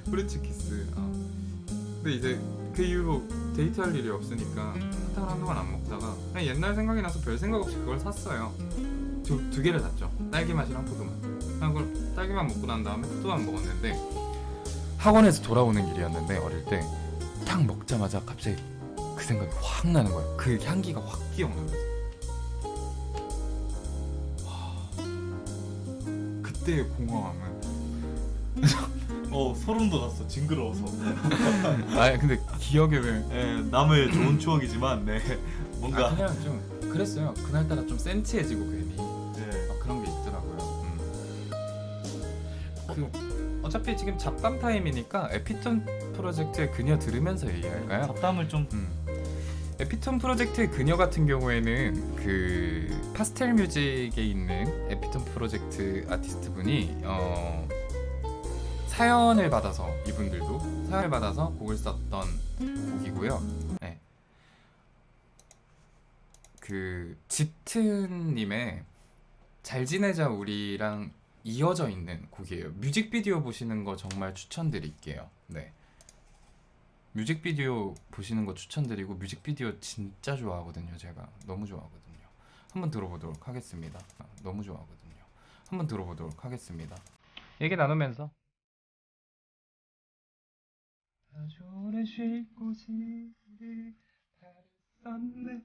프렌치 키스. 근데 이제 그 이후로 데이트할 일이 없으니까 사탕을 한동안 안 먹다가 그냥 옛날 생각이 나서 별 생각 없이 그걸 샀어요. 두 개를 샀죠. 딸기 맛이랑 포도 맛. 그냥 그걸 딸기만 먹고 난 다음에 포도만 먹었는데 학원에서 돌아오는 길이었는데 어릴 때 딱 먹자마자 갑자기 그 생각이 확 나는 거예요. 그 향기가 확 기억나는 거죠. 그때의 공허함은 소름 돋았어. 징그러워서. 아 근데 기억에 왜 네, 남의 좋은 추억이지만 네 뭔가 그냥 좀 그랬어요. 그날따라 좀 센치해지고 괜히 네. 막 그런 게 있더라고요. 어차피 지금 잡담 타임이니까 에피톤 프로젝트의 그녀 들으면서 얘기할까요? 잡담을 좀 에피톤 프로젝트의 그녀 같은 경우에는 그 파스텔 뮤직에 있는 에피톤 프로젝트 아티스트 분이 사연을 받아서 이분들도 사연을 받아서 곡을 썼던 곡이고요. 네. 그 짙은님의 잘 지내자 우리랑 이어져 있는 곡이에요. 뮤직비디오 보시는 거 정말 추천드릴게요. 네. 뮤직비디오 보시는 거 추천드리고 뮤직비디오 진짜 좋아하거든요. 제가 너무 좋아하거든요. 한번 들어보도록 하겠습니다. 너무 좋아하거든요. 한번 들어보도록 하겠습니다. 얘기 나누면서 아주 오래 쉴 곳이 다녔었네.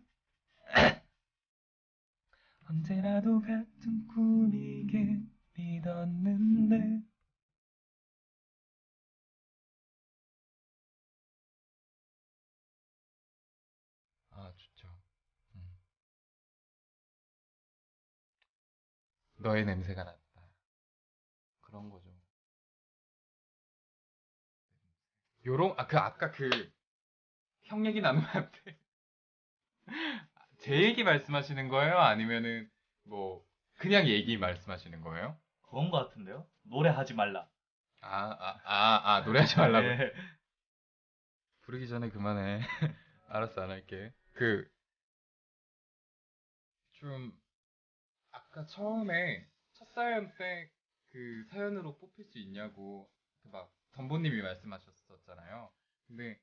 언제라도 같은 꿈이게 믿었는데 아 좋죠. 너의 냄새가 났다. 그런 거죠. 요런 아까 그 형 얘기 나누면 안 돼. 제 얘기 말씀하시는 거예요? 아니면은 뭐 그냥 얘기 말씀하시는 거예요? 그런 거 같은데요? 노래하지 말라. 노래하지 말라고. 네. 부르기 전에 그만해. 알았어, 안 할게. 그 좀 아까 처음에 첫 사연 때 그 사연으로 뽑힐 수 있냐고 막 덤보님이 말씀하셨었잖아요. 근데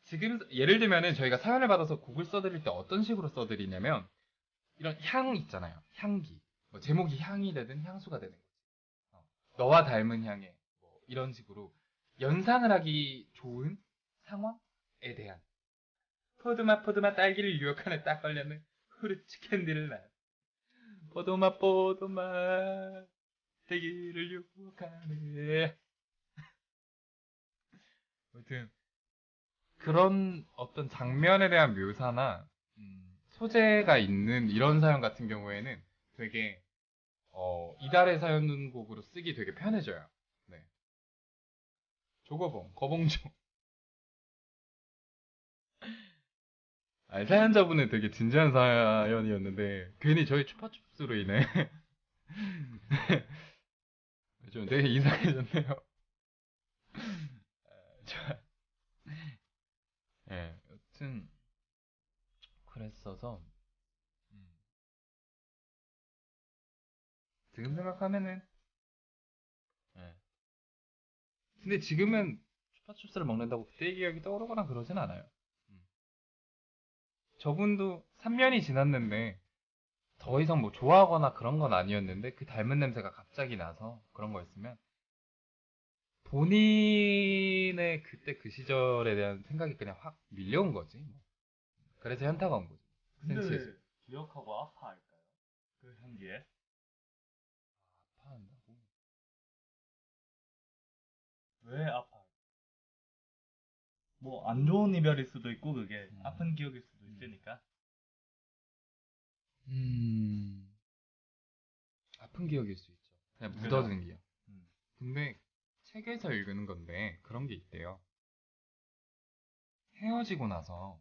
지금 예를 들면은 저희가 사연을 받아서 곡을 써드릴 때 어떤 식으로 써드리냐면 이런 향 있잖아요. 향기. 뭐 제목이 향이 되든 향수가 되든 너와 닮은 향에 뭐 이런 식으로 연상을 하기 좋은 상황에 대한 포도맛 딸기를 유혹하는 딱 걸렸는 후르츠 캔디를 난 포도맛 딸기를 유혹하는 아무튼 그런 어떤 장면에 대한 묘사나 소재가 있는 이런 사연 같은 경우에는 되게 이달의 사연곡으로 쓰기 되게 편해져요. 네. 조거봉, 거봉조. 아니, 사연자분은 되게 진지한 사연이었는데 괜히 저희 추파춥스로 인해 좀 되게 이상해졌네요. 자, 예, 여튼 그랬어서 지금 생각하면은 예. 근데 지금은 추파춥스를 먹는다고 그때 기억이 떠오르거나 그러진 않아요. 저분도 3년이 지났는데 더 이상 뭐 좋아하거나 그런 건 아니었는데 그 닮은 냄새가 갑자기 나서 그런 거였으면 본인의 그때 그 시절에 대한 생각이 그냥 확 밀려온 거지. 뭐. 그래서 현타가 온 거지. 근데 센치에서. 왜 기억하고 아파할까요? 그 향기에? 아파한다고? 왜 아파? 뭐 안 좋은 이별일 수도 있고 그게 아픈 기억일 수도 있으니까. 아픈 기억일 수 있죠. 그냥 그죠? 묻어둔 기억. 음. 근데 책에서 읽는 건데 그런 게 있대요. 헤어지고 나서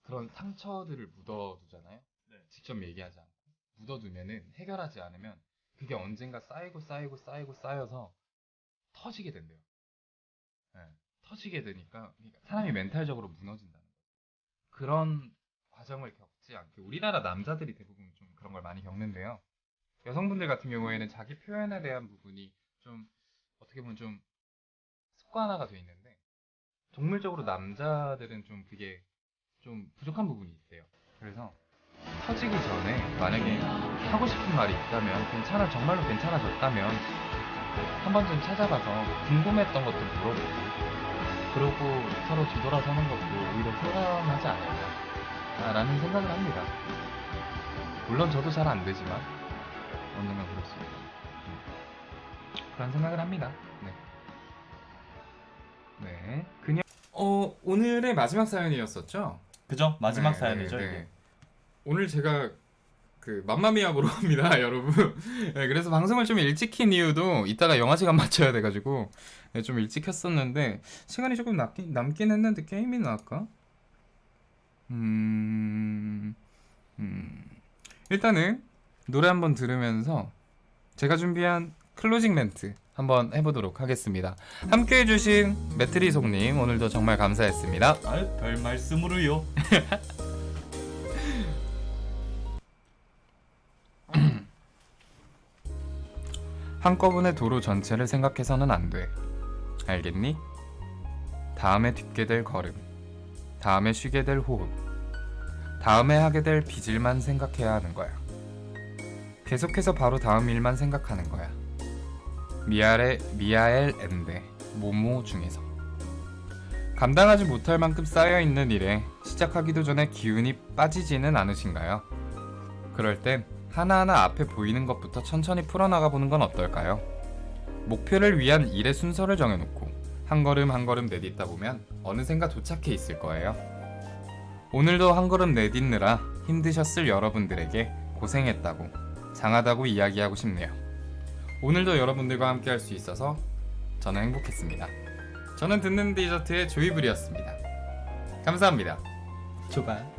그런 상처들을 묻어두잖아요. 네. 직접 얘기하지 않고 묻어두면은 해결하지 않으면 그게 언젠가 쌓이고 쌓여서 터지게 된대요. 예, 터지게 되니까 그러니까 사람이 멘탈적으로 무너진다는 거예요. 그런 과정을 겪지 않게 우리나라 남자들이 대부분 좀 그런 걸 많이 겪는데요. 여성분들 같은 경우에는 자기 표현에 대한 부분이 좀 어떻게 보면 좀 습관화가 돼 있는데 동물적으로 남자들은 좀 그게 좀 부족한 부분이 있대요. 그래서 터지기 전에 만약에 하고 싶은 말이 있다면 정말로 괜찮아졌다면 한 번쯤 찾아가서 궁금했던 것도 물어보고 그러고 서로 뒤돌아서는 것도 오히려 편안하지 않을까라는 생각을 합니다. 물론 저도 잘 안 되지만 언젠가 그렇습니다. 그런 생각을 합니다. 네. 네. 그냥 오늘의 마지막 사연이었었죠? 그죠? 마지막 네, 사연이죠 네, 이게. 네. 오늘 제가 그 맘마미아 보러 갑니다, 여러분. 네, 그래서 방송을 좀 일찍 킨 이유도 이따가 영화 시간 맞춰야 돼가지고 네, 좀 일찍 켰었는데 시간이 조금 남긴 했는데 게임이나 할까? 일단은 노래 한번 들으면서 제가 준비한 클로징 멘트 한번 해보도록 하겠습니다. 함께 해주신 매트리송님 오늘도 정말 감사했습니다. 아유, 별 말씀으로요. 한꺼번에 도로 전체를 생각해서는 안 돼. 알겠니? 다음에 딛게 될 걸음, 다음에 쉬게 될 호흡, 다음에 하게 될 빚을만 생각해야 하는 거야. 계속해서 바로 다음 일만 생각하는 거야. 미아엘 엔데 모모 중에서 감당하지 못할 만큼 쌓여있는 일에 시작하기도 전에 기운이 빠지지는 않으신가요? 그럴 땐 하나하나 앞에 보이는 것부터 천천히 풀어나가 보는 건 어떨까요? 목표를 위한 일의 순서를 정해놓고 한 걸음 한 걸음 내딛다 보면 어느샌가 도착해 있을 거예요. 오늘도 한 걸음 내딛느라 힘드셨을 여러분들에게 고생했다고, 장하다고 이야기하고 싶네요. 오늘도 여러분들과 함께 할 수 있어서 저는 행복했습니다. 저는 듣는 디저트의 조이블이었습니다. 감사합니다. 조발.